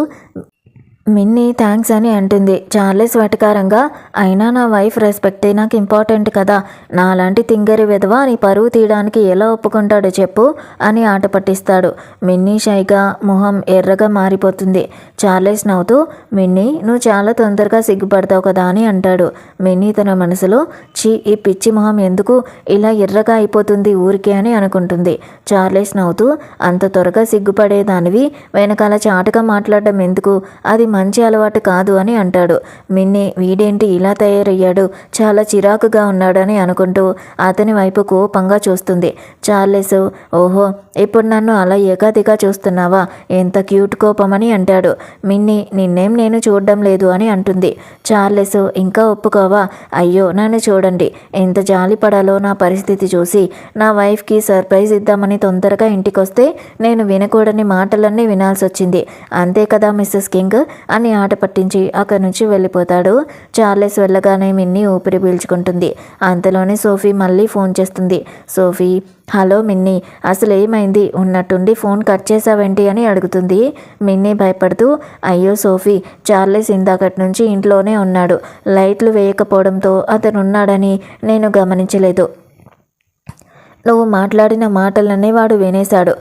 మిన్నీ థ్యాంక్స్ అని అంటుంది. చార్లెస్ వెటకారంగా, అయినా నా వైఫ్ రెస్పెక్టే నాకు ఇంపార్టెంట్ కదా, నాలాంటి తింగరి విధవ నీ పరువు తీయడానికి ఎలా ఒప్పుకుంటాడో చెప్పు అని ఆట పట్టిస్తాడు. మిన్నీ షైగా మొహం ఎర్రగా మారిపోతుంది. చార్లెస్ నవ్వుతూ, మిన్నీ నువ్వు చాలా తొందరగా సిగ్గుపడతావు కదా అని అంటాడు. మిన్నీ తన మనసులో, ఈ పిచ్చి మొహం ఎందుకు ఇలా ఎర్రగా అయిపోతుంది ఊరికే అని అనుకుంటుంది. చార్లెస్ నవ్వుతూ, అంత త్వరగా సిగ్గుపడేదానివి వెనకాల చాటుగా మాట్లాడడం ఎందుకు, అది మంచి అలవాటు కాదు అని అంటాడు. మిన్నీ వీడేంటి ఇలా తయారయ్యాడు, చాలా చిరాకుగా ఉన్నాడని అనుకుంటూ అతని వైపు కోపంగా చూస్తుంది. చార్లెస్ ఓహో ఇప్పుడు నన్ను అలా ఏకాదిగా చూస్తున్నావా, ఎంత క్యూట్ కోపమని అంటాడు. మిన్నీ నిన్నేం నేను చూడడం లేదు అని అంటుంది. చార్లెస్ ఇంకా ఒప్పుకోవా, అయ్యో నన్ను చూడండి ఎంత జాలి పడాలో నా పరిస్థితి చూసి. నా వైఫ్కి సర్ప్రైజ్ ఇద్దామని తొందరగా ఇంటికొస్తే నేను వినకూడని మాటలన్నీ వినాల్సి వచ్చింది, అంతే కదా మిస్సెస్ కింగ్ అని ఆట పట్టించి అక్కడి నుంచి వెళ్ళిపోతాడు. చార్లెస్ వెళ్ళగానే మిన్నీ ఊపిరి పీల్చుకుంటుంది. అంతలోనే సోఫీ మళ్ళీ ఫోన్ చేస్తుంది. సోఫీ హలో మిన్నీ, అసలు ఏమైంది, ఉన్నట్టుండి ఫోన్ కట్ చేసావేంటి అని అడుగుతుంది. మిన్నీ భయపడుతూ అయ్యో సోఫీ, చార్లెస్ ఇందాకటి నుంచి ఇంట్లోనే ఉన్నాడు, లైట్లు వేయకపోవడంతో అతను ఉన్నాడని నేను గమనించలేదు. నువ్వు మాట్లాడిన మాటలన్నీ వాడు వినేశాడు.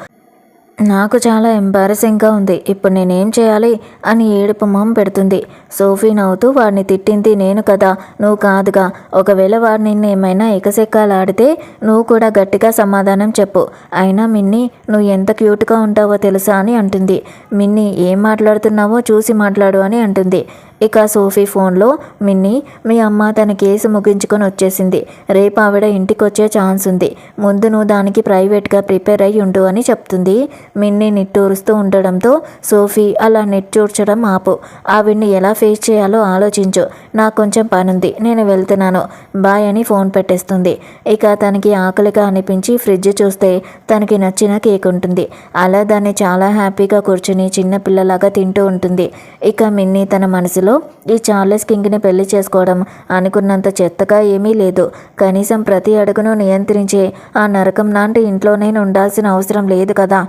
నాకు చాలా ఎంబారసింగ్గా ఉంది, ఇప్పుడు నేనేం చేయాలి అని ఏడుపు మొహం పెడుతుంది. సోఫీ నవ్వుతూ వాడిని తిట్టింది నేను కదా, నువ్వు కాదుగా. ఒకవేళ వాడు నిన్ను ఏమైనా ఎకసెక్కాలాడితే నువ్వు కూడా గట్టిగా సమాధానం చెప్పు. అయినా మిన్నీ నువ్వు ఎంత క్యూట్గా ఉంటావో తెలుసా అని అంటుంది. మిన్నీ ఏం మాట్లాడుతున్నావో చూసి మాట్లాడు అని అంటుంది. ఇక సోఫీ ఫోన్లో మిన్నీ మీ అమ్మ తన కేసు ముగించుకొని వచ్చేసింది, రేపు ఆవిడ ఇంటికి వచ్చే ఛాన్స్ ఉంది, ముందు నువ్వు దానికి ప్రైవేట్గా ప్రిపేర్ అయ్యి ఉండు అని చెప్తుంది. మిన్నీ నిట్టూరుస్తూ ఉండడంతో సోఫీ అలా నిట్టూర్చడం ఆపు, ఆవిడ్ని ఎలా ఫేస్ చేయాలో ఆలోచించు, నాకు కొంచెం పనుంది నేను వెళ్తున్నాను బాయ్ అని ఫోన్ పెట్టేస్తుంది. ఇక తనకి ఆకలిగా అనిపించి ఫ్రిడ్జ్ చూస్తే తనకి నచ్చిన కేక్ ఉంటుంది. అలా దాన్ని చాలా హ్యాపీగా కూర్చుని చిన్నపిల్లలాగా తింటూ ఉంటుంది. ఇక మిన్నీ తన మనసులో ఈ చార్లెస్ కింగ్ని పెళ్లి చేసుకోవడం అనుకున్నంత చెత్తగా ఏమీ లేదు, కనీసం ప్రతి అడుగును నియంత్రించే ఆ నరకం లాంటి ఇంట్లో నేను ఉండాల్సిన అవసరం లేదు కదా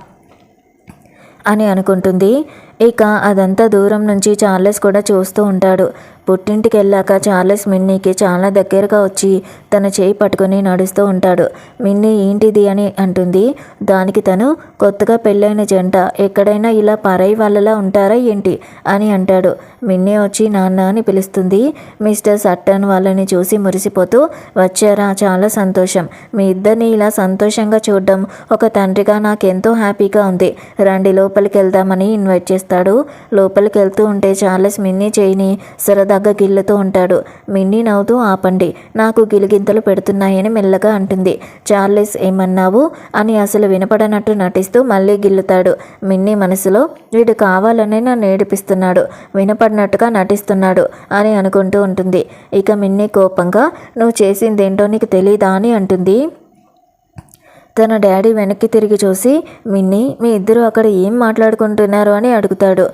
అని అనుకుంటుంది. ఇక అదంతా దూరం నుంచి చార్లెస్ కూడా చూస్తూ ఉంటాడు. పుట్టింటికి వెళ్ళాక చార్లెస్ మిన్నీకి చాలా దగ్గరగా వచ్చి తన చేయి పట్టుకుని నడుస్తూ ఉంటాడు. మిన్నీ ఏంటిది అని అంటుంది. దానికి తను కొత్తగా పెళ్ళైన జంట ఎక్కడైనా ఇలా పరాయి వాళ్ళలా ఉంటారా ఏంటి అని అంటాడు. మిన్నీ వచ్చి నాన్న అని పిలుస్తుంది. మిస్టర్ సట్టన్ వాళ్ళని చూసి మురిసిపోతూ వచ్చారా, చాలా సంతోషం, మీ ఇద్దరిని ఇలా సంతోషంగా చూడడం ఒక తండ్రిగా నాకెంతో హ్యాపీగా ఉంది, రండి లోపలికి వెళ్దామని ఇన్వైట్ చేస్తాడు. లోపలికి వెళ్తూ ఉంటే చార్లెస్ మిన్నీ చేయిని సరదాగా గిల్లుతూ ఉంటాడు. మిన్నీ నవ్వుతూ ఆపండి, నాకు గిలిగింతలు పెడుతున్నాయని మెల్లగా అంటుంది. చార్లెస్ ఏమన్నావు అని అసలు వినపడనట్టు నటిస్తూ మళ్ళీ గిల్లుతాడు. మిన్నీ మనసులో వీడు కావాలనే నన్ను ఏడిపిస్తున్నాడు, వినపడినట్టుగా నటిస్తున్నాడు అని అనుకుంటూ ఉంటుంది. ఇక మిన్నీ కోపంగా నువ్వు చేసిందేంటో నీకు తెలీదా అని అంటుంది. తన డాడీ వెనక్కి తిరిగి చూసి మిన్నీ మీ ఇద్దరు అక్కడ ఏం మాట్లాడుకుంటున్నారు అని అడుగుతాడు.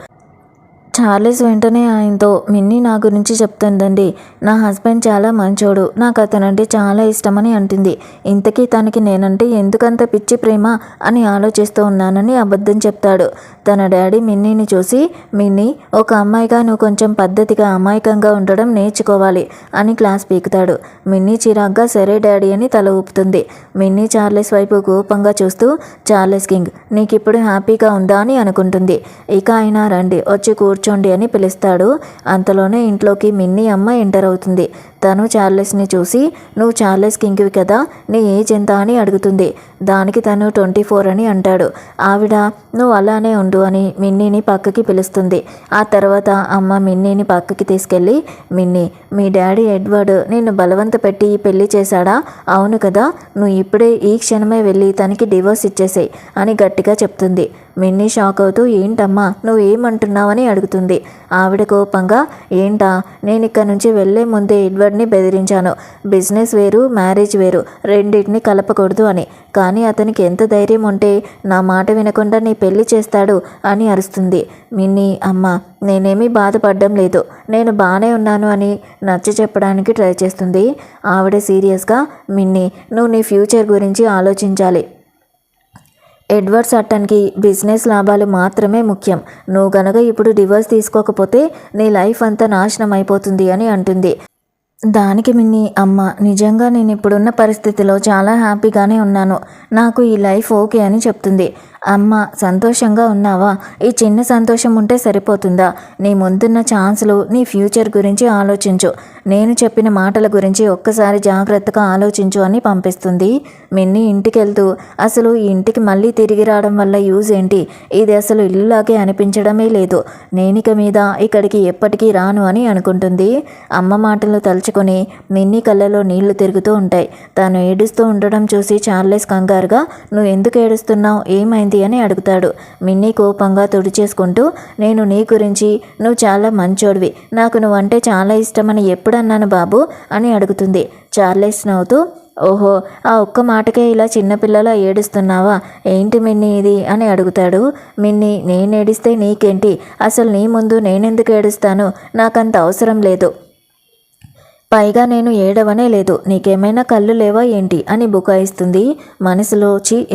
చార్లెస్ వెంటనే ఆయనతో మిన్నీ నా గురించి చెప్తుందండి, నా హస్బెండ్ చాలా మంచోడు, నాకు అతనంటే చాలా ఇష్టమని అంటుంది. ఇంతకీ తనకి నేనంటే ఎందుకంత పిచ్చి ప్రేమ అని ఆలోచిస్తూ ఉన్నానని అబద్ధం చెప్తాడు. తన డాడీ మిన్నీని చూసి మిన్నీ ఒక అమ్మాయిగా నువ్వు కొంచెం పద్ధతిగా అమాయకంగా ఉండడం నేర్చుకోవాలి అని క్లాస్ పీకుతాడు. మిన్నీ చిరాగ్గా సరే డాడీ అని తల ఊపుతుంది. మిన్నీ చార్లెస్ వైపు కోపంగా చూస్తూ చార్లెస్ కింగ్ నీకిప్పుడు హ్యాపీగా ఉందా అని అనుకుంటుంది. ఇక ఆయన రండి వచ్చి కూర్చోండి అని పిలుస్తాడు. అంతలోనే ఇంట్లోకి మిన్నీ అమ్మ ఎంటర్ అవుతుంది. తను చార్లెస్ని చూసి నువ్వు చార్లెస్ కింగ్వి కదా, నీ ఏజ్ ఎంత అని అడుగుతుంది. దానికి తను 24 అని అంటాడు. ఆవిడ నువ్వు అలానే ఉండు అని మిన్నీని పక్కకి పిలుస్తుంది. ఆ తర్వాత అమ్మ మిన్నీని పక్కకి తీసుకెళ్ళి మిన్నీ మీ డాడీ ఎడ్వర్డ్ నిన్ను బలవంత పెట్టి పెళ్లి చేశాడా, అవును కదా, నువ్వు ఇప్పుడే ఈ క్షణమే వెళ్ళి తనకి డివోర్స్ ఇచ్చేసేయ్ అని గట్టిగా చెప్తుంది. మిన్నీ షాక్ అవుతూ ఏంటమ్మా నువ్వేమంటున్నావని అడుగుతుంది. ఆవిడ కోపంగా ఏంటా, నేను ఇక్కడ నుంచి వెళ్లే ముందే ఎడ్వర్డ్ని బెదిరించాను, బిజినెస్ వేరు మ్యారేజ్ వేరు రెండింటిని కలపకూడదు అని, కానీ అతనికి ఎంత ధైర్యం ఉంటే నా మాట వినకుండా నీ పెళ్లి చేస్తాడు అని అరుస్తుంది. మిన్నీ అమ్మ నేనేమీ బాధపడడం లేదు, నేను బాగానే ఉన్నాను అని నచ్చ చెప్పడానికి ట్రై చేస్తుంది. ఆవిడ సీరియస్గా మిన్నీ నువ్వు నీ ఫ్యూచర్ గురించి ఆలోచించాలి, ఎడ్వర్డ్ సట్టన్కి బిజినెస్ లాభాలు మాత్రమే ముఖ్యం, నువ్వు గనక ఇప్పుడు డివోర్స్ తీసుకోకపోతే నీ లైఫ్ అంతా నాశనం అయిపోతుంది అని అంటుంది. దానికి మిన్నీ అమ్మ నిజంగా నేను ఇప్పుడున్న పరిస్థితిలో చాలా హ్యాపీగానే ఉన్నాను, నాకు ఈ లైఫ్ ఓకే అని చెప్తుంది. అమ్మ సంతోషంగా ఉన్నావా? ఈ చిన్న సంతోషం ఉంటే సరిపోతుందా? నీ ముందున్న ఛాన్స్లు, నీ ఫ్యూచర్ గురించి ఆలోచించు. నేను చెప్పిన మాటల గురించి ఒక్కసారి జాగ్రత్తగా ఆలోచించు అని పంపిస్తుంది. మిన్నీ ఇంటికి వెళ్తూ అసలు ఈ ఇంటికి మళ్ళీ తిరిగి రావడం వల్ల యూజ్ ఏంటి? ఇది అసలు ఇల్లులాగే అనిపించడమే లేదు. నేనిక మీద ఇక్కడికి ఎప్పటికీ రాను అని అనుకుంటుంది. అమ్మ మాటలు తలుచుకొని మిన్నీ కళ్ళలో నీళ్లు తిరుగుతూ ఉంటాయి. తాను ఏడుస్తూ ఉండడం చూసి చార్లెస్ కంగారుగా, నువ్వు ఎందుకు ఏడుస్తున్నావు, ఏమైంది అని అడుగుతాడు. మిన్నీ కోపంగా తుడిచేసుకుంటూ, నేను నీ గురించి, నువ్వు చాలా మంచోడివి, నాకు నువ్వంటే చాలా ఇష్టమని ఎప్పుడన్నాను బాబు అని అడుగుతుంది. చార్లెస్ నవ్వుతూ, ఓహో, ఆ ఒక్క మాటకే ఇలా చిన్నపిల్లలా ఏడుస్తున్నావా? ఏంటి మిన్నీ ఇది అని అడుగుతాడు. మిన్నీ, నేను ఏడిస్తే నీకేంటి? అసలు నీ ముందు నేనెందుకు ఏడుస్తాను? నాకంత అవసరం లేదు. పైగా నేను ఏడవనే లేదు. నీకేమైనా కళ్ళు లేవా ఏంటి అని బుకాయిస్తుంది. మనసులో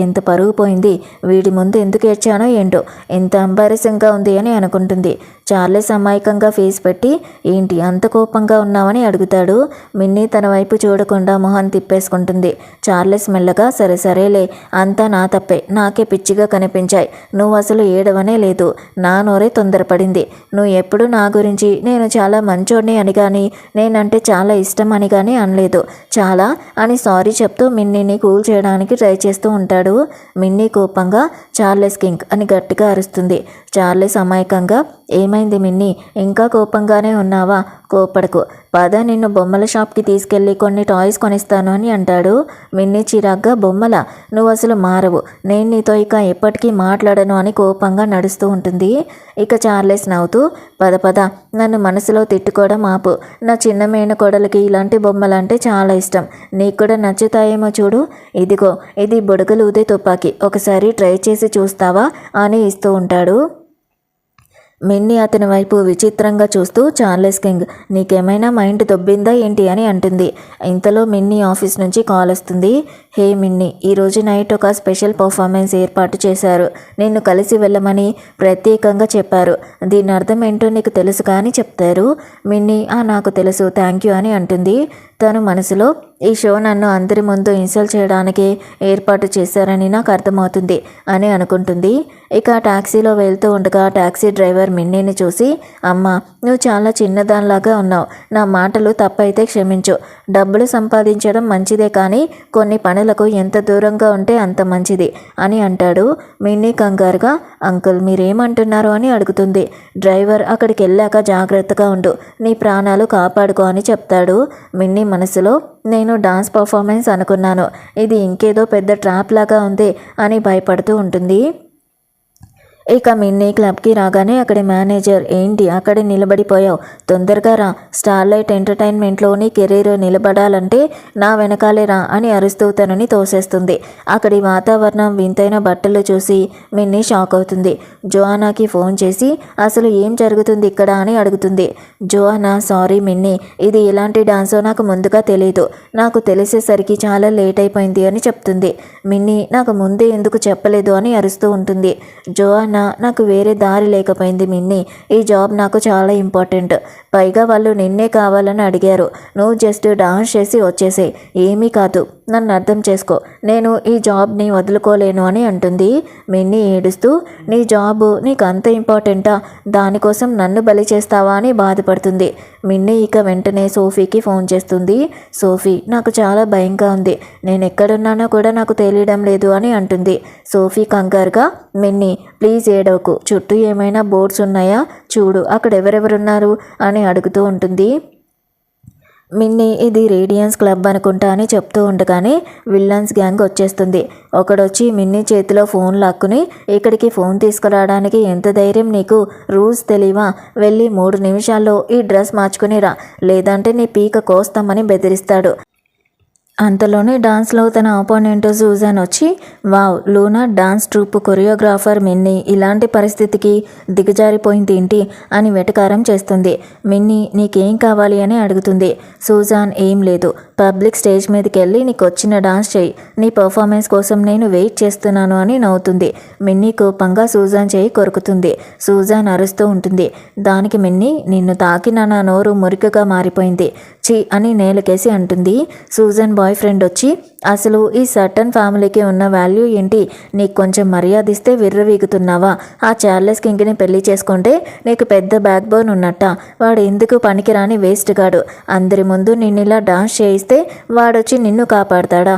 ఎంత పరుగు పోయింది, వీడి ముందు ఎందుకు ఏడ్చానో ఏంటో, ఎంత ఎంబారెసింగ్గా ఉంది అని అనుకుంటుంది. చార్లెస్ అమాయకంగా ఫేస్ పెట్టి, ఏంటి అంత కోపంగా ఉన్నావని అడుగుతాడు. మిన్నీ తన వైపు చూడకుండా మొహం తిప్పేసుకుంటుంది. చార్లెస్ మెల్లగా, సరే సరేలే, అంతా నా తప్పే, నాకే పిచ్చిగా కనిపించాయి, నువ్వు అసలు ఏడవనే లేదు, నా నోరే తొందరపడింది. నువ్వు ఎప్పుడు నా గురించి నేను చాలా మంచోడిని అని కానీ, నేనంటే చాలా ఇష్టం అని కానీ అనలేదు. చాలా అని సారీ చెప్తూ మిన్నీని కూల్ చేయడానికి ట్రై చేస్తూ ఉంటాడు. మిన్నీ కోపంగా, చార్లెస్ కింగ్ అని గట్టిగా అరుస్తుంది. చార్లెస్ అమాయకంగా, ఏమైంది మిన్నీ, ఇంకా కోపంగానే ఉన్నావా? కోపడకు, పద నిన్ను బొమ్మల షాప్కి తీసుకెళ్ళి కొన్ని టాయ్స్ కొనిస్తాను అని అంటాడు. మిన్నీ చిరాగ్గా, బొమ్మల, నువ్వు అసలు మారవు, నేను నీతో ఇక ఎప్పటికీ మాట్లాడను అని కోపంగా నడుస్తూ ఉంటుంది. ఇక చార్లెస్ నవ్వుతూ, పద పద, నన్ను మనసులో తిట్టుకోవడం ఆపు, నా చిన్న మేనకోడలికి ఇలాంటి బొమ్మలంటే చాలా ఇష్టం, నీకు కూడా నచ్చుతాయేమో చూడు, ఇదిగో ఇది బుడగలు ఊదే తుపాకీ, ఒకసారి ట్రై చేసి చూస్తావా అని ఇస్తూ ఉంటాడు. మిన్నీ అతని వైపు విచిత్రంగా చూస్తూ, చార్లెస్ కింగ్, నీకేమైనా మైండ్ దొబ్బిందా ఏంటి అని అంటుంది. ఇంతలో మిన్నీ ఆఫీస్ నుంచి కాల్ వస్తుంది. హే మిన్నీ, ఈరోజు నైట్ ఒక స్పెషల్ పర్ఫార్మెన్స్ ఏర్పాటు చేశారు, నిన్ను కలిసి వెళ్ళమని ప్రత్యేకంగా చెప్పారు, దీని అర్థం ఏంటో నీకు తెలుసు కానీ చెప్తారు. మిన్నీ, నాకు తెలుసు, థ్యాంక్ యూ అని అంటుంది. తను మనసులో, ఈ షో నన్ను అందరి ముందు ఇన్సల్ట్ చేయడానికి ఏర్పాటు చేశారని నాకు అర్థమవుతుంది అని అనుకుంటుంది. ఇక టాక్సీలో వెళ్తూ ఉండగా టాక్సీ డ్రైవర్ మిన్నీని చూసి, అమ్మ, నువ్వు చాలా చిన్నదానిలాగా ఉన్నావు, నా మాటలు తప్పైతే క్షమించు, డబ్బులు సంపాదించడం మంచిదే కానీ కొన్ని పనులకు ఎంత దూరంగా ఉంటే అంత మంచిది అని అంటాడు. మిన్నీ కంగారుగా, అంకుల్ మీరేమంటున్నారు అని అడుగుతుంది. డ్రైవర్, అక్కడికి వెళ్ళాక జాగ్రత్తగా ఉండు, నీ ప్రాణాలు కాపాడుకో అని చెప్తాడు. మిన్నీ మనసులో, నేను డాన్స్ పర్ఫార్మెన్స్ అనుకున్నాను, ఇది ఇంకేదో పెద్ద ట్రాప్ లాగా ఉంది అని భయపడుతూ ఉంటుంది. ఇక మిన్నీ క్లబ్కి రాగానే అక్కడి మేనేజర్, ఏంటి అక్కడే నిలబడిపోయావు, తొందరగా రా, స్టార్లైట్ ఎంటర్టైన్మెంట్లోని కెరీర్ నిలబడాలంటే నా వెనకాలే రా అని అరుస్తూ తనని తోసేస్తుంది. అక్కడి వాతావరణం, వింతైన బట్టలు చూసి మిన్నీ షాక్ అవుతుంది. జోయానాకి ఫోన్ చేసి, అసలు ఏం జరుగుతుంది ఇక్కడ అని అడుగుతుంది. జోయానా, సారీ మిన్నీ, ఇది ఎలాంటి డాన్సో నాకు ముందుగా తెలియదు, నాకు తెలిసేసరికి చాలా లేట్ అయిపోయింది అని చెప్తుంది. మిన్నీ, నాకు ముందే ఎందుకు చెప్పలేదు అని అరుస్తూ ఉంటుంది. జోయానా, నాకు వేరే దారి లేకపోయింది మిన్నీ, ఈ జాబ్ నాకు చాలా ఇంపార్టెంట్, పైగా వాళ్ళు నిన్నే కావాలని అడిగారు, నువ్వు జస్ట్ డాన్స్ చేసి వచ్చేసే, ఏమీ కాదు, నన్ను అర్థం చేసుకో, నేను ఈ జాబ్ని వదులుకోలేను అని అంటుంది. మిన్నీ ఏడుస్తూ, నీ జాబు నీకు అంత ఇంపార్టెంటా, దానికోసం నన్ను బలి చేస్తావా అని బాధపడుతుంది. మిన్నీ ఇక వెంటనే సోఫీకి ఫోన్ చేస్తుంది. సోఫీ, నాకు చాలా భయంగా ఉంది, నేను ఎక్కడున్నానో కూడా నాకు తెలియడం లేదు అని అంటుంది. సోఫీ కంగారుగా, మిన్నీ ప్లీజ్ ఏడవకు, చుట్టూ ఏమైనా బోర్డ్స్ ఉన్నాయా చూడు, అక్కడ ఎవరెవరున్నారు అని అడుగుతూ ఉంటుంది. మిన్నీ, ఇది రేడియన్స్ క్లబ్ అనుకుంటా అని చెప్తూ ఉండగానే విల్లన్స్ గ్యాంగ్ వచ్చేస్తుంది. ఒకడొచ్చి మిన్నీ చేతిలో ఫోన్ లాక్కుని, ఇక్కడికి ఫోన్ తీసుకురావడానికి ఎంత ధైర్యం నీకు, రూల్స్ తెలియవా, వెళ్ళి 3 నిమిషాల్లో ఈ డ్రెస్ మార్చుకుని రా, లేదంటే నీ పీక కోస్తామని బెదిరిస్తాడు. అంతలోనే డాన్స్లో తన ఆపోనెంట్ సూజాన్ వచ్చి, wow, Luna dance troupe choreographer Minnie ఇలాంటి పరిస్థితికి దిగజారిపోయింది ఏంటి అని వెటకారం చేస్తుంది. మిన్నీ, నీకేం కావాలి అని అడుగుతుంది. సూజాన్, ఏం లేదు, పబ్లిక్ స్టేజ్ మీదకి వెళ్ళి నీకు వచ్చిన డాన్స్ చేయి, నీ పర్ఫార్మెన్స్ కోసం నేను వెయిట్ చేస్తున్నాను అని నవ్వుతుంది. మిన్నీ కోపంగా సూజాన్ చేయి కొరుకుతుంది. సూజాన్ అరుస్తూ ఉంటుంది. దానికి మిన్నీ, నిన్ను తాకిన నా నోరు మురికగా మారిపోయింది, ఛీ అని నేలకేసి అంటుంది. సూజన్ బాయ్ ఫ్రెండ్ వచ్చి అసలు ఈ సర్టన్ ఫ్యామిలీకి ఉన్న వాల్యూ ఏంటి, నీకు కొంచెం మర్యాద ఇస్తే విర్రవీగుతున్నావా, ఆ చార్లెస్ కింగ్ని పెళ్లి చేసుకుంటే నీకు పెద్ద బ్యాక్ బోన్ ఉన్నట్ట, వాడు ఎందుకు పనికిరాని వేస్ట్ గాడు, అందరి ముందు నిన్నిలా డాన్స్ చేయిస్తే వాడొచ్చి నిన్ను కాపాడతాడా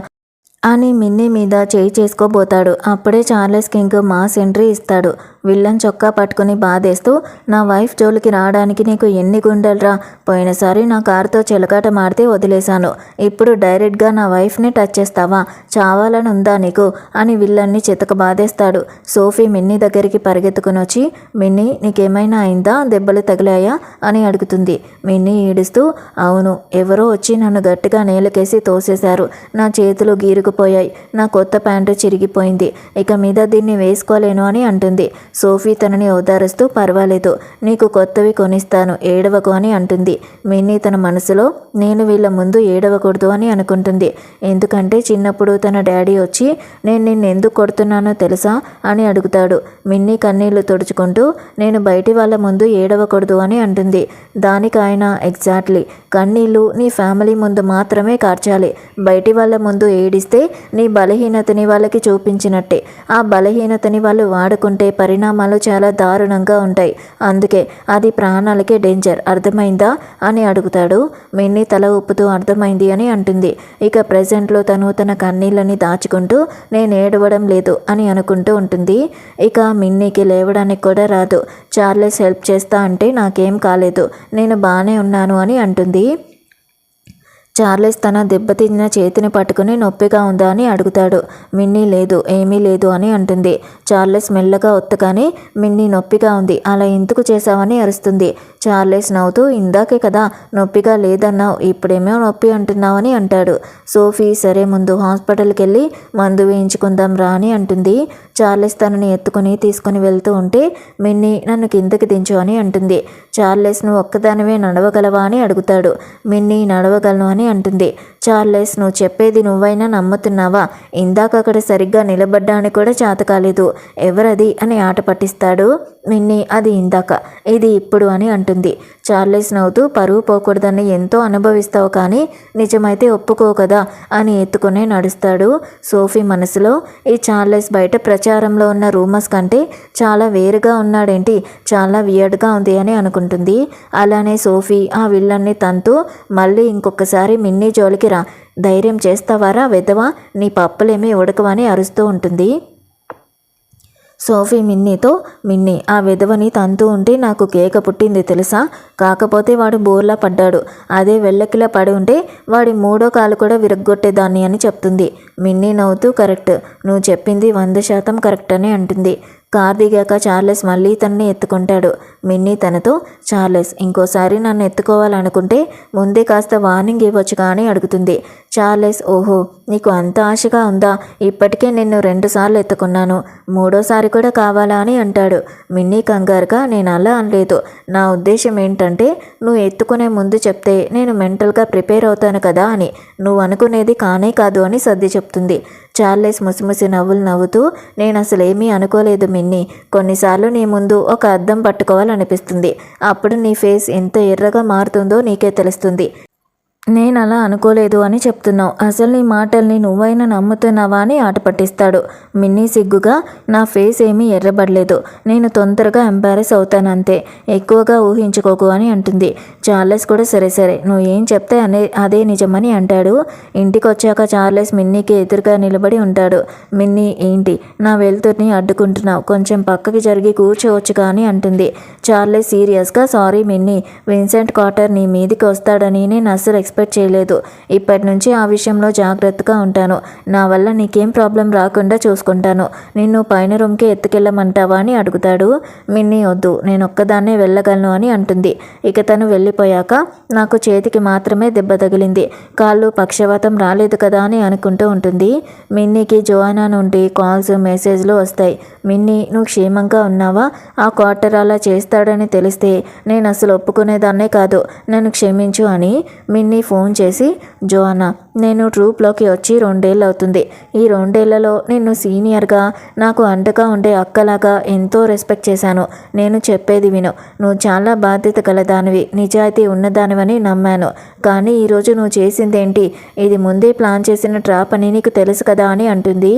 అని మిన్నీ మీద చేయి చేసుకోబోతాడు. అప్పుడే చార్లెస్ కింగ్ మాస్ ఎంట్రీ ఇస్తాడు. విల్లన్ చొక్కా పట్టుకుని బాధేస్తూ, నా వైఫ్ జోలికి రావడానికి నీకు ఎన్ని గుండెలరా, పోయినసారి నా కారుతో చెలకాట మాడితే వదిలేశాను, ఇప్పుడు డైరెక్ట్గా నా వైఫ్ని టచ్ చేస్తావా, చావాలని ఉందా నీకు అని విల్లన్ని చితక బాధేస్తాడు. సోఫీ మిన్నీ దగ్గరికి పరిగెత్తుకుని వచ్చి, మిన్నీ నీకేమైనా అయిందా, దెబ్బలు తగిలాయా అని అడుగుతుంది. మిన్నీ ఈడుస్తూ, అవును, ఎవరో వచ్చి నన్ను గట్టిగా నేలకేసి తోసేశారు, నా చేతులు గీరుకుపోయాయి, నా కొత్త ప్యాంటు చిరిగిపోయింది, ఇక మీద దీన్ని వేసుకోలేను అని అంటుంది. సోఫీ తనని ఓదారుస్తూ, పర్వాలేదు, నీకు కొత్తవి కొనిస్తాను, ఏడవకు అని అంటుంది. మిన్నీ తన మనసులో నేను వీళ్ళ ముందు ఏడవకూడదు అని అనుకుంటుంది. ఎందుకంటే చిన్నప్పుడు తన డాడీ వచ్చి నేను నిన్ను ఎందుకు కొడుతున్నానో తెలుసా అని అడుగుతాడు. మిన్నీ కన్నీళ్లు తుడుచుకుంటూ నేను బయటి వాళ్ళ ముందు ఏడవకూడదు అని అంటుంది. దానికి ఆయన ఎగ్జాక్ట్లీ, కన్నీళ్ళు నీ ఫ్యామిలీ ముందు మాత్రమే కార్చాలి, బయటి వాళ్ళ ముందు ఏడిస్తే నీ బలహీనతని వాళ్ళకి చూపించినట్టే, ఆ బలహీనతని వాళ్ళు వాడుకుంటే పరిణామాలు చాలా దారుణంగా ఉంటాయి, అందుకే అది ప్రాణాలకే డేంజర్, అర్థమైందా అని అడుగుతాడు. మిన్నీ తల ఊపుతూ అర్థమైంది అని అంటుంది. ఇక ప్రెజెంట్లో తను తన కన్నీళ్ళని దాచుకుంటూ నేను ఏడవడం లేదు అని అనుకుంటూ ఉంటుంది. ఇక మిన్నీకి లేవడానికి కూడా రాదు. చార్లెస్ హెల్ప్ చేస్తా అంటే నాకేం కాలేదు, నేను బాగానే ఉన్నాను అని అంటుంది. చార్లెస్ తన దెబ్బతిన్న చేతిని పట్టుకుని నొప్పిగా ఉందా అని అడుగుతాడు. మిన్నీ లేదు, ఏమీ లేదు అని అంటుంది. చార్లెస్ మెల్లగా ఒత్తగానే మిన్నీ నొప్పిగా ఉంది, అలా ఎందుకు చేశావని అరుస్తుంది. చార్లెస్ నవ్వుతూ, ఇందాకే కదా నొప్పిగా లేదన్నావు, ఇప్పుడేమో నొప్పి అంటున్నావని అంటాడు. సోఫీ సరే ముందు హాస్పిటల్కి వెళ్ళి మందు వేయించుకుందాం రా అని అంటుంది. చార్లెస్ తనని ఎత్తుకుని తీసుకుని వెళ్తూ ఉంటే మిన్నీ నన్ను కిందకి దించు అని అంటుంది. చార్లెస్ నువ్వు ఒక్కదానివే నడవగలవా అని అడుగుతాడు. మిన్నీ నడవగలను అని అంటుంది. చార్లెస్ నువ్వు చెప్పేది నువ్వైనా నమ్ముతున్నావా, ఇందాక అక్కడ సరిగ్గా నిలబడ్డానికి కూడా చేత కాలేదు, ఎవరది అని ఆట పట్టిస్తాడు. మిన్నీ అది ఇందాక, ఇది ఇప్పుడు అని అంటుంది. చార్లెస్ నవ్వుతూ పరువు పోకూడదని ఎంతో అనుభవిస్తావు కానీ నిజమైతే ఒప్పుకో కదా అని ఎత్తుకునే నడుస్తాడు. సోఫీ మనసులో ఈ చార్లెస్ బయట ప్రచారంలో ఉన్న రూమర్స్ కంటే చాలా వేరుగా ఉన్నాడేంటి, చాలా వియర్డ్గా ఉంది అని అనుకుంటుంది. అలానే సోఫీ ఆ విల్లన్ని తంతూ, మళ్ళీ ఇంకొకసారి మిన్నీ జోలికి రా, ధైర్యం చేస్తావారా వెధవా, నీ పప్పులేమీ ఉడకవని అరుస్తూ ఉంటుంది. సోఫీ మిన్నీతో, మిన్నీ ఆ విధవని తంతూ ఉంటే నాకు కేక పుట్టింది తెలుసా, కాకపోతే వాడు బోర్లా పడ్డాడు, అదే వెళ్ళకిలా పడి ఉంటే వాడి మూడో కాలు కూడా విరగ్గొట్టేదాన్ని అని చెప్తుంది. మిన్నీ నవ్వుతూ, కరెక్ట్, నువ్వు చెప్పింది 100% కరెక్ట్ అని అంటుంది. కార్ దిగాక చార్లెస్ మళ్ళీ తనని ఎత్తుకుంటాడు. మిన్నీ తనతో, చార్లెస్ ఇంకోసారి నన్ను ఎత్తుకోవాలనుకుంటే ముందే కాస్త వార్నింగ్ ఇవ్వచ్చు కానీ అడుగుతుంది. చార్లెస్ ఓహో నీకు అంత ఆశగా ఉందా, ఇప్పటికే నిన్ను 2 సార్లు ఎత్తుకున్నాను, మూడోసారి కూడా కావాలా అని అంటాడు. మిన్నీ కంగారుగా, నేను అలా అనలేదు, నా ఉద్దేశం ఏంటంటే నువ్వు ఎత్తుకునే ముందు చెప్తే నేను మెంటల్గా ప్రిపేర్ అవుతాను కదా అని, నువ్వు అనుకునేది కానే కాదు అని సర్ది చెప్తుంది. చార్లెస్ ముసిముసి నవ్వులు నవ్వుతూ, నేను అసలు ఏమీ అనుకోలేదు మిన్నీ, కొన్నిసార్లు నీ ముందు ఒక అద్దం పట్టుకోవాలనిపిస్తుంది, అప్పుడు నీ ఫేస్ ఎంత ఎర్రగా మారుతుందో నీకే తెలుస్తుంది, నేను అలా అనుకోలేదు అని చెప్తున్నావు, అసలు నీ మాటల్ని నువ్వైనా నమ్ముతున్నావా అని ఆట పట్టిస్తాడు. మిన్నీ సిగ్గుగా, నా ఫేస్ ఏమీ ఎర్రబడలేదు, నేను తొందరగా ఎంబారెస్ అవుతాను అంతే, ఎక్కువగా ఊహించుకోకు అని అంటుంది. చార్లెస్ కూడా సరే సరే నువ్వు ఏం చెప్తే అదే నిజమని అంటాడు. ఇంటికి వచ్చాక చార్లెస్ మిన్నీకి ఎదురుగా నిలబడి ఉంటాడు. మిన్నీ ఏంటి నా వెలుతురిని అడ్డుకుంటున్నావు, కొంచెం పక్కకి జరిగి కూర్చోవచ్చు కానీ అంటుంది. చార్లెస్ సీరియస్గా, సారీ మిన్నీ, విన్సెంట్ కార్టర్ నీ మీదికి వస్తాడని నేను అస్సలు ఎక్స్పెక్ట్ చేయలేదు, ఇప్పటి నుంచి ఆ విషయంలో జాగ్రత్తగా ఉంటాను, నా వల్ల నీకేం ప్రాబ్లం రాకుండా చూసుకుంటాను, నిన్ను పైన రూమ్కి ఎత్తుకెళ్ళమంటావా అని అడుగుతాడు. మిన్నీ వద్దు, నేను ఒక్కదాన్నే వెళ్ళగలను అని అంటుంది. ఇక తను వెళ్ళిపోయాక నాకు చేతికి మాత్రమే దెబ్బ తగిలింది, కాళ్ళు పక్షవాతం రాలేదు కదా అని అనుకుంటూ ఉంటుంది. మిన్నీకి జోయానా నుండి కాల్స్ మెసేజ్లు వస్తాయి. మిన్నీ నువ్వు క్షేమంగా ఉన్నావా, ఆ క్వార్టర్ అలా చేస్తాడని తెలిస్తే నేను అసలు ఒప్పుకునేదాన్నే కాదు, నన్ను క్షమించు అని. మిన్నీ మిన్నీ ఫోన్ చేసి, జోఅన్నా, నేను ట్రూప్లోకి వచ్చి 2 ఏళ్ళు అవుతుంది. ఈ 2 ఏళ్లలో నిన్ను సీనియర్గా, నాకు అండగా ఉండే అక్కలాగా ఎంతో రెస్పెక్ట్ చేశాను. నేను చెప్పేది విను. నువ్వు చాలా బాధ్యత గలదానివి, నిజాయితీ ఉన్నదానివని నమ్మాను. కానీ ఈరోజు నువ్వు చేసిందేంటి? ఇది ముందే ప్లాన్ చేసిన ట్రాప్ అని నీకు తెలుసు కదా అని అంటుంది.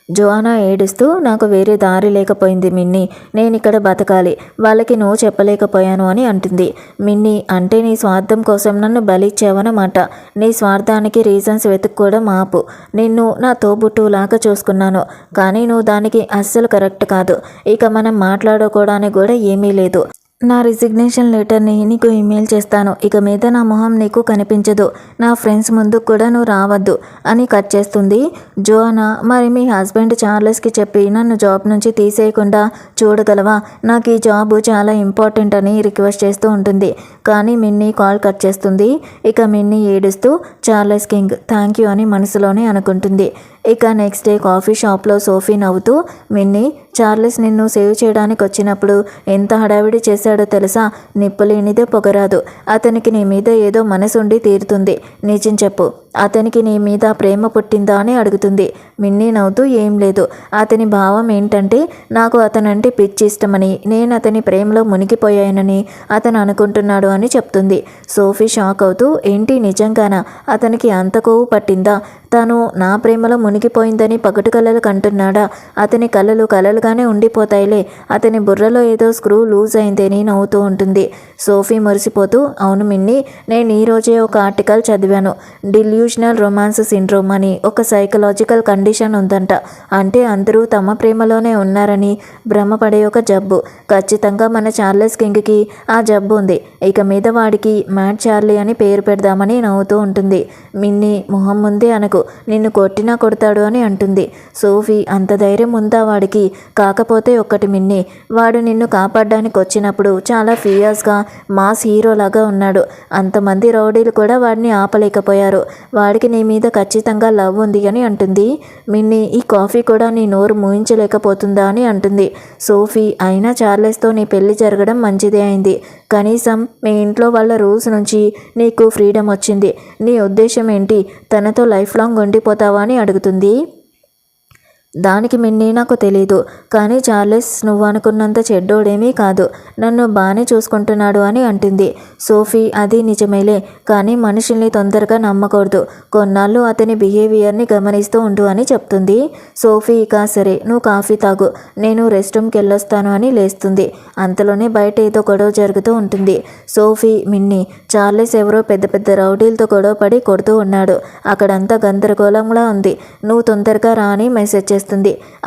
జోఅన్నా ఏడుస్తూ, నాకు వేరే దారి లేకపోయింది మిన్నీ, నేనిక్కడ బతకాలి, వాళ్ళకి నువ్వు చెప్పలేకపోయాను అని అంటుంది. మిన్నీ, అంటే నీ స్వార్థం కోసం నన్ను బలిచ్చావన్నమాట. నీ స్వార్థానికి రీజన్స్ వెతుక్కోవడం ఆపు. నిన్ను నా తోబుట్టులాగా చూసుకున్నాను, కానీ నువ్వు దానికి అస్సలు కరెక్ట్ కాదు. ఇక మనం మాట్లాడుకోవడానికి కూడా ఏమీ లేదు. నా రిజిగ్నేషన్ లెటర్ని నీకు ఈమెయిల్ చేస్తాను. ఇక మీద నా మొహం నీకు కనిపించదు. నా ఫ్రెండ్స్ ముందు కూడా నువ్వు రావద్దు అని కట్ చేస్తుంది. జోఅన్నా, మరి మీ హస్బెండ్ చార్లెస్కి చెప్పి నన్ను జాబ్ నుంచి తీసేయకుండా చూడగలవా? నాకు ఈ జాబ్ చాలా ఇంపార్టెంట్ అని రిక్వెస్ట్ చేస్తూ ఉంటుంది. కానీ మిన్నీ కాల్ కట్ చేస్తుంది. ఇక మిన్నీ ఏడుస్తూ, చార్లెస్ కింగ్ థ్యాంక్ యూ అని మనసులోనే అనుకుంటుంది. ఇక నెక్స్ట్ డే కాఫీ షాప్లో సోఫీ నవ్వుతూ, మిన్నీ, చార్లెస్ నిన్ను సేవ్ చేయడానికి వచ్చినప్పుడు ఎంత హడావిడి చేశాడో తెలుసా? నిప్పు లేనిదే పొగరాదు. అతనికి నీ మీద ఏదో మనసుండి తీరుతుంది. నిజం చెప్పు, అతనికి నీ మీద ప్రేమ పుట్టిందా అని అడుగుతుంది. మిన్నీ నవ్వుతూ, ఏం లేదు. అతని భావం ఏంటంటే నాకు అతనంటే పిచ్చి ఇష్టమని, నేను అతని ప్రేమలో మునిగిపోయానని అతను అనుకుంటున్నాడు అని చెప్తుంది. సోఫీ షాక్ అవుతూ, ఏంటి నిజంగానా? అతనికి అంత కొవ్వు పట్టిందా? తను నా ప్రేమలో మునిగిపోయిందని పగటి కలలు కంటున్నాడా? అతని కలలు కలలుగానే ఉండిపోతాయిలే. అతని బుర్రలో ఏదో స్క్రూ లూజ్ అయిందని నవ్వుతూ ఉంటుంది. సోఫీ మురిసిపోతూ, అవును మిన్నీ, నేను ఈరోజే ఒక ఆర్టికల్ చదివాను. డిల్యూషనల్ రొమాన్స్ సిండ్రోమ్ అని ఒక సైకలాజికల్ కండిషన్ ఉందంట. అంటే అందరూ తమ ప్రేమలోనే ఉన్నారని భ్రమపడే ఒక జబ్బు. ఖచ్చితంగా మన చార్లెస్ కింగ్కి ఆ జబ్బు ఉంది. ఇక మీద వాడికి మ్యాడ్ చార్లీ అని పేరు పెడదామని నవ్వుతూ ఉంటుంది. మిన్నీ, మొహం ముందే అనకు, నిన్ను కొట్టినా కొడతాడు అని అంటుంది. సోఫీ, అంత ధైర్యం ఉందా వాడికి? కాకపోతే ఒక్కటి మిన్నీ, వాడు నిన్ను కాపాడడానికి వచ్చినప్పుడు చాలా ఫియర్స్గా మాస్ హీరోలాగా ఉన్నాడు. అంతమంది రౌడీలు కూడా వాడిని ఆపలేకపోయారు. వాడికి నీ మీద ఖచ్చితంగా లవ్ ఉంది అని అంటుంది. మిన్నీ, ఈ కాఫీ కూడా నీ నోరు మూయించలేకపోతుందా అని అంటుంది. సోఫీ, అయినా చార్లెస్తో నీ పెళ్లి జరగడం మంచిదే అయింది. కనీసం మీ ఇంట్లో వాళ్ళ రూల్స్ నుంచి నీకు ఫ్రీడమ్ వచ్చింది. నీ ఉద్దేశం ఏంటి? తనతో లైఫ్ లాంగ్ ఉండిపోతావా అని అడుగుతుంది. దానికి మిన్నీ, నాకు తెలీదు, కానీ చార్లెస్ నువ్వు అనుకున్నంత చెడ్డోడేమీ కాదు, నన్ను బాగానే చూసుకుంటున్నాడు అని అంటుంది. సోఫీ, అది నిజమేలే, కానీ మనుషుల్ని తొందరగా నమ్మకూడదు. కొన్నాళ్ళు అతని బిహేవియర్ని గమనిస్తూ ఉండు అని చెప్తుంది. సోఫీ, ఇక సరే, నువ్వు కాఫీ తాగు, నేను రెస్ట్ రూమ్కి వెళ్ళొస్తాను అని లేస్తుంది. అంతలోనే బయట ఏదో గొడవ జరుగుతూ ఉంటుంది. సోఫీ, మిన్నీ, చార్లెస్ ఎవరో పెద్ద పెద్ద రౌడీలతో గొడవ పడి కొడుతూ ఉన్నాడు. అక్కడంతా గందరగోళంలా ఉంది. నువ్వు తొందరగా రా అని మెసేజ్ చేస్తుంది.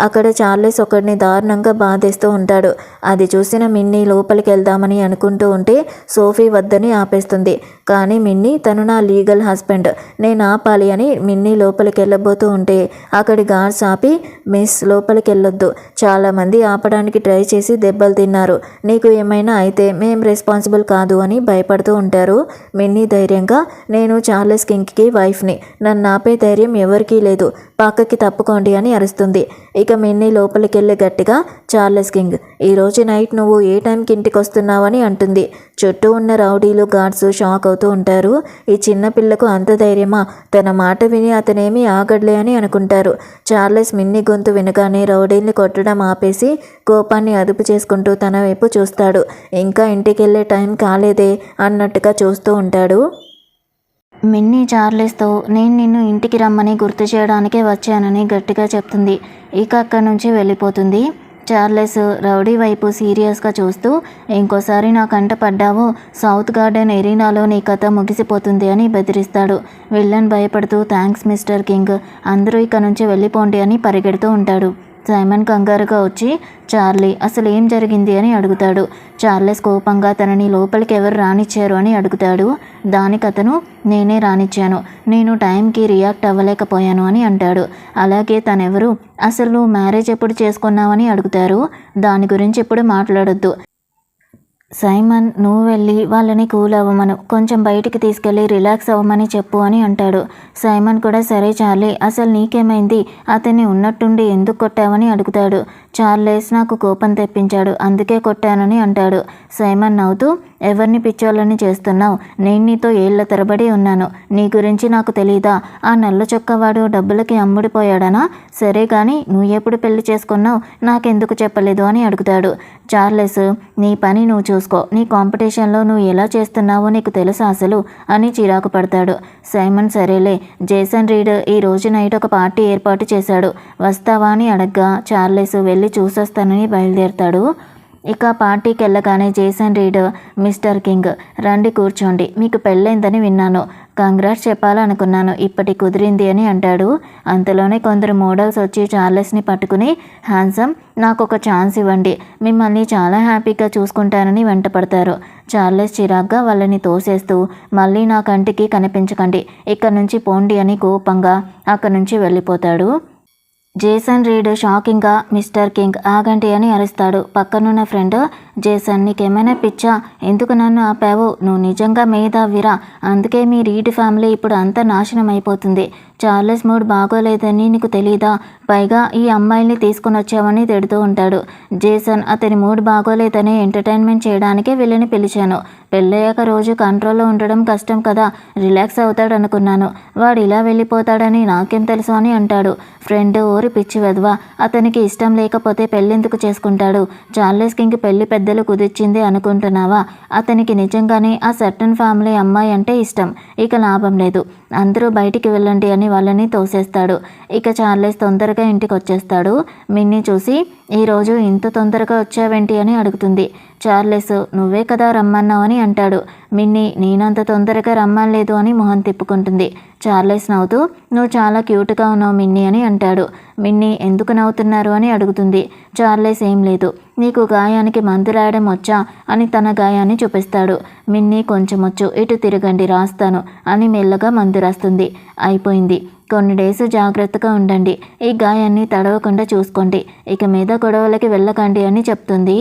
అక్కడ చార్లెస్ ఒకడిని దారుణంగా బాధేస్తూ ఉంటాడు. అది చూసిన మిన్నీ లోపలికి వెళ్దామని అనుకుంటూ ఉంటే సోఫీ వద్దని ఆపేస్తుంది. కానీ మిన్నీ, తను నా లీగల్ హస్బెండ్, నేను ఆపాలి అని మిన్నీ లోపలికి వెళ్ళబోతూ ఉంటే అక్కడి గార్డ్స్ ఆపి, మిస్, లోపలికి వెళ్ళొద్దు. చాలామంది ఆపడానికి ట్రై చేసి దెబ్బలు తిన్నారు. నీకు ఏమైనా అయితే మేం రెస్పాన్సిబుల్ కాదు అని భయపడుతూ ఉంటారు. మిన్నీ ధైర్యంగా, నేను చార్లెస్ కింగ్కి వైఫ్ని, నన్ను ఆపే ధైర్యం ఎవరికీ లేదు, పక్కకి తప్పుకోండి అని అరుస్తుంది. ఇక మిన్నీ లోపలికి వెళ్ళి గట్టిగా, చార్లెస్ కింగ్, ఈరోజు నైట్ నువ్వు ఏ టైంకి ఇంటికి వస్తున్నావని అంటుంది. చుట్టూ ఉన్న రౌడీలు, గార్డ్స్ షాక్ అవుతూ ఉంటారు. ఈ చిన్న పిల్లకు అంత ధైర్యమా? తన మాట విని అతనేమీ ఆగడ్లే అని అనుకుంటారు. చార్లెస్ మిన్నీ గొంతు వినగానే రౌడీల్ని కొట్టడం ఆపేసి కోపాన్ని అదుపు చేసుకుంటూ తన వైపు చూస్తాడు. ఇంకా ఇంటికి వెళ్ళే టైం కాలేదే అన్నట్టుగా చూస్తూ ఉంటాడు. మిన్నీ చార్లెస్తో, నేను నిన్ను ఇంటికి రమ్మని గుర్తు చేయడానికే వచ్చానని గట్టిగా చెప్తుంది. ఇక అక్కడి నుంచి వెళ్ళిపోతుంది. చార్లెస్ రౌడీ వైపు సీరియస్గా చూస్తూ, ఇంకోసారి నా కంట పడ్డావో సౌత్ గార్డెన్ ఎరీనాలో నీ కథ ముగిసిపోతుంది అని బెదిరిస్తాడు. విల్లన్ భయపడుతూ, థ్యాంక్స్ మిస్టర్ కింగ్, అందరూ ఇక నుంచి వెళ్ళిపోండి అని పరిగెడుతూ ఉంటాడు. సైమన్ కంగారుగా వచ్చి, చార్లీ, అసలు ఏం జరిగింది అని అడుగుతాడు. చార్లెస్ కోపంగా తనని లోపలికి ఎవరు రానిచ్చారు అని అడుగుతాడు. దానికి అతను, నేనే రానిచ్చాను, నేను టైంకి రియాక్ట్ అవ్వలేకపోయాను అని అంటాడు. అలాగే తనెవరు, అసలు మ్యారేజ్ ఎప్పుడు చేసుకున్నావని అడుగుతారు. దాని గురించి ఎప్పుడు మాట్లాడొద్దు. సైమన్, నువ్వు వెళ్ళి వాళ్ళని కూల్ అవ్వమను, కొంచెం బయటికి తీసుకెళ్ళి రిలాక్స్ అవ్వమని చెప్పు అని అంటాడు. సైమన్ కూడా, సరే చార్లీ, అసలు నీకేమైంది, అతన్ని ఉన్నట్టుండి ఎందుకు కొట్టావని అడుగుతాడు. చార్లెస్ నాకు కోపం తెప్పించాడు, అందుకే కొట్టానని అంటాడు. సైమన్ నవ్వుతూ, ఎవరిని పిచ్చోళ్ళని చేస్తున్నావు? నేను నీతో ఏళ్ల తరబడి ఉన్నాను. నీ గురించి నాకు తెలీదా? ఆ నల్ల చొక్కవాడు డబ్బులకి అమ్ముడిపోయాడనా? సరే కానీ నువ్వు ఎప్పుడు పెళ్లి చేసుకున్నావు? నాకెందుకు చెప్పలేదు అని అడుగుతాడు. చార్లెస్, నీ పని నువ్వు చూసుకో. నీ కాంపిటీషన్లో నువ్వు ఎలా చేస్తున్నావో నీకు తెలుసా అసలు అని చిరాకు పడతాడు. సైమన్ సరేలే, జేసన్ రీడ్ ఈ రోజు నైట్ ఒక పార్టీ ఏర్పాటు చేశాడు, వస్తావా అని అడగ్గా చార్లెస్ వెళ్ళి చూసొస్తానని బయలుదేరతాడు. ఇక పార్టీకి వెళ్ళగానే జేసన్ రీడ్, మిస్టర్ కింగ్ రండి కూర్చోండి, మీకు పెళ్ళైందని విన్నాను, కంగ్రాట్స్ చెప్పాలనుకున్నాను, ఇప్పటి కుదిరింది అని అంటాడు. అంతలోనే కొందరు మోడల్స్ వచ్చి చార్లెస్ని పట్టుకుని, హ్యాండ్సమ్ నాకు ఒక ఛాన్స్ ఇవ్వండి, మిమ్మల్ని చాలా హ్యాపీగా చూసుకుంటానని వెంటపడతారు. చార్లెస్ చిరాగ్గా వాళ్ళని తోసేస్తూ, మళ్ళీ నా కంటికి కనిపించకండి, ఇక్కడి నుంచి పోండి అని కోపంగా అక్కడి నుంచి వెళ్ళిపోతాడు. జేసన్ రీడ్ షాకింగ్గా, మిస్టర్ కింగ్ ఆగండి అని అరుస్తాడు. పక్కనున్న ఫ్రెండ్, జేసన్ నీకేమైనా పిచ్చా? ఎందుకు నన్ను ఆపావు? నువ్వు నిజంగా మేధావిరా, అందుకే మీ రీడ్ ఫ్యామిలీ ఇప్పుడు అంతా నాశనం అయిపోతుంది. చార్లెస్ మూడ్ బాగోలేదని నీకు తెలీదా? పైగా ఈ అమ్మాయిల్ని తీసుకుని వచ్చామని తిడుతూ ఉంటాడు. జేసన్, అతని మూడ్ బాగోలేదని ఎంటర్టైన్మెంట్ చేయడానికే వీళ్ళని పిలిచాను. పెళ్ళయ్యాక రోజు కంట్రోల్లో ఉండడం కష్టం కదా, రిలాక్స్ అవుతాడు అనుకున్నాను, వాడు ఇలా వెళ్ళిపోతాడని నాకేం తెలుసు అని అంటాడు. ఫ్రెండ్, ఓరి పిచ్చి వెధవా, అతనికి ఇష్టం లేకపోతే పెళ్ళెందుకు చేసుకుంటాడు? చార్లెస్ కింగ్ పెళ్లి పెద్దలు కుదిర్చింది అనుకుంటున్నావా? అతనికి నిజంగానే ఆ సర్టన్ ఫ్యామిలీ అమ్మాయి అంటే ఇష్టం. ఇక లాభం లేదు, అందరూ బయటికి వెళ్ళండి అని వాళ్ళని తోసేస్తాడు. ఇక చార్లెస్ తొందరగా ఇంటికి వచ్చేస్తాడు. మిన్నీ చూసి, ఈరోజు ఇంత తొందరగా వచ్చావేంటి అని అడుగుతుంది. చార్లెస్, నువ్వే కదా రమ్మన్నావు అని అంటాడు. మిన్నీ, నేనంత తొందరగా రమ్మనలేదు అని మొహం తిప్పుకుంటుంది. చార్లెస్ నవ్వుతూ, నువ్వు చాలా క్యూట్గా ఉన్నావు మిన్నీ అని అంటాడు. మిన్నీ, ఎందుకు నవ్వుతున్నారు అని అడుగుతుంది. చార్లెస్, ఏం లేదు, నీకు గాయానికి మందు రాయడం వచ్చా అని తన గాయాన్ని చూపిస్తాడు. మిన్నీ, కొంచెం వచ్చు, ఇటు తిరగండి రాస్తాను అని మెల్లగా మందు రాస్తుంది. అయిపోయింది, కొన్ని డేస్ జాగ్రత్తగా ఉండండి, ఈ గాయాన్ని తడవకుండా చూసుకోండి, ఇక మీద గొడవలకి వెళ్ళకండి అని చెప్తుంది.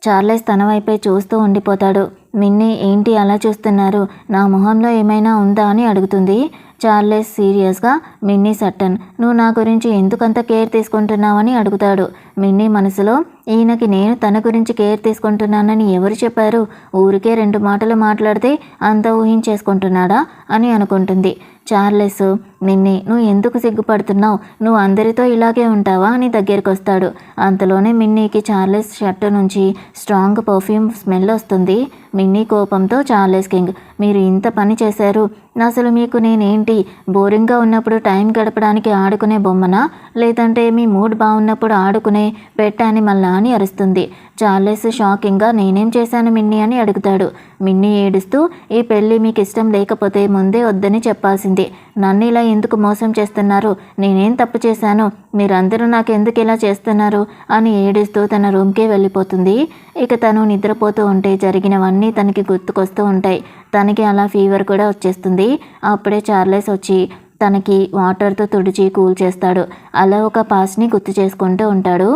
చార్లెస్ తన వైపే చూస్తూ ఉండిపోతాడు. మిన్నీ, ఏంటి అలా చూస్తున్నారు? నా మొహంలో ఏమైనా ఉందా అని అడుగుతుంది. చార్లెస్ సీరియస్గా, మిన్నీ సట్టన్, నువ్వు నా గురించి ఎందుకంత కేర్ తీసుకుంటున్నావని అడుగుతాడు. మిన్నీ మనసులో, ఈయనకి నేను తన గురించి కేర్ తీసుకుంటున్నానని ఎవరు చెప్పారు? ఊరికే 2 మాటలు మాట్లాడితే అంత ఊహించేసుకుంటున్నాడా అని అనుకుంటుంది. చార్లెస్, మిన్నీ నువ్వు ఎందుకు సిగ్గుపడుతున్నావు? నువ్వు అందరితో ఇలాగే ఉంటావా అని దగ్గరికి వస్తాడు. అంతలోనే మిన్నీకి చార్లెస్ షర్టు నుంచి స్ట్రాంగ్ పర్ఫ్యూమ్ స్మెల్ వస్తుంది. మిన్నీ కోపంతో, చార్లెస్ కింగ్, మీరు ఇంత పని చేశారు, అసలు మీకు నేనేంటి? బోరింగ్గా ఉన్నప్పుడు టైం గడపడానికి ఆడుకునే బొమ్మనా, లేదంటే మీ మూడ్ బాగున్నప్పుడు ఆడుకునే పెట్ యానిమల్లా అని అరుస్తుంది. చార్లెస్ షాకింగ్గా, నేనేం చేశాను మిన్నీ అని అడుగుతాడు. మిన్నీ ఏడుస్తూ, ఈ పెళ్ళి మీకు ఇష్టం లేకపోతే ముందే వద్దని చెప్పాల్సింది, నన్ను ఇలా ఎందుకు మోసం చేస్తున్నారు? నేనేం తప్పు చేశాను? మీరందరూ నాకు ఎందుకు ఇలా చేస్తున్నారు అని ఏడుస్తూ తన రూమ్కే వెళ్ళిపోతుంది. ఇక తను నిద్రపోతూ ఉంటే జరిగినవన్నీ తనకి గుర్తుకొస్తూ ఉంటాయి. తనకి అలా ఫీవర్ కూడా వచ్చేస్తుంది. అప్పుడే చార్లెస్ వచ్చి తనకి వాటర్తో తుడిచి కూల్ చేస్తాడు. అలా ఒక పాస్ని గుర్తు చేసుకుంటూ ఉంటాడు.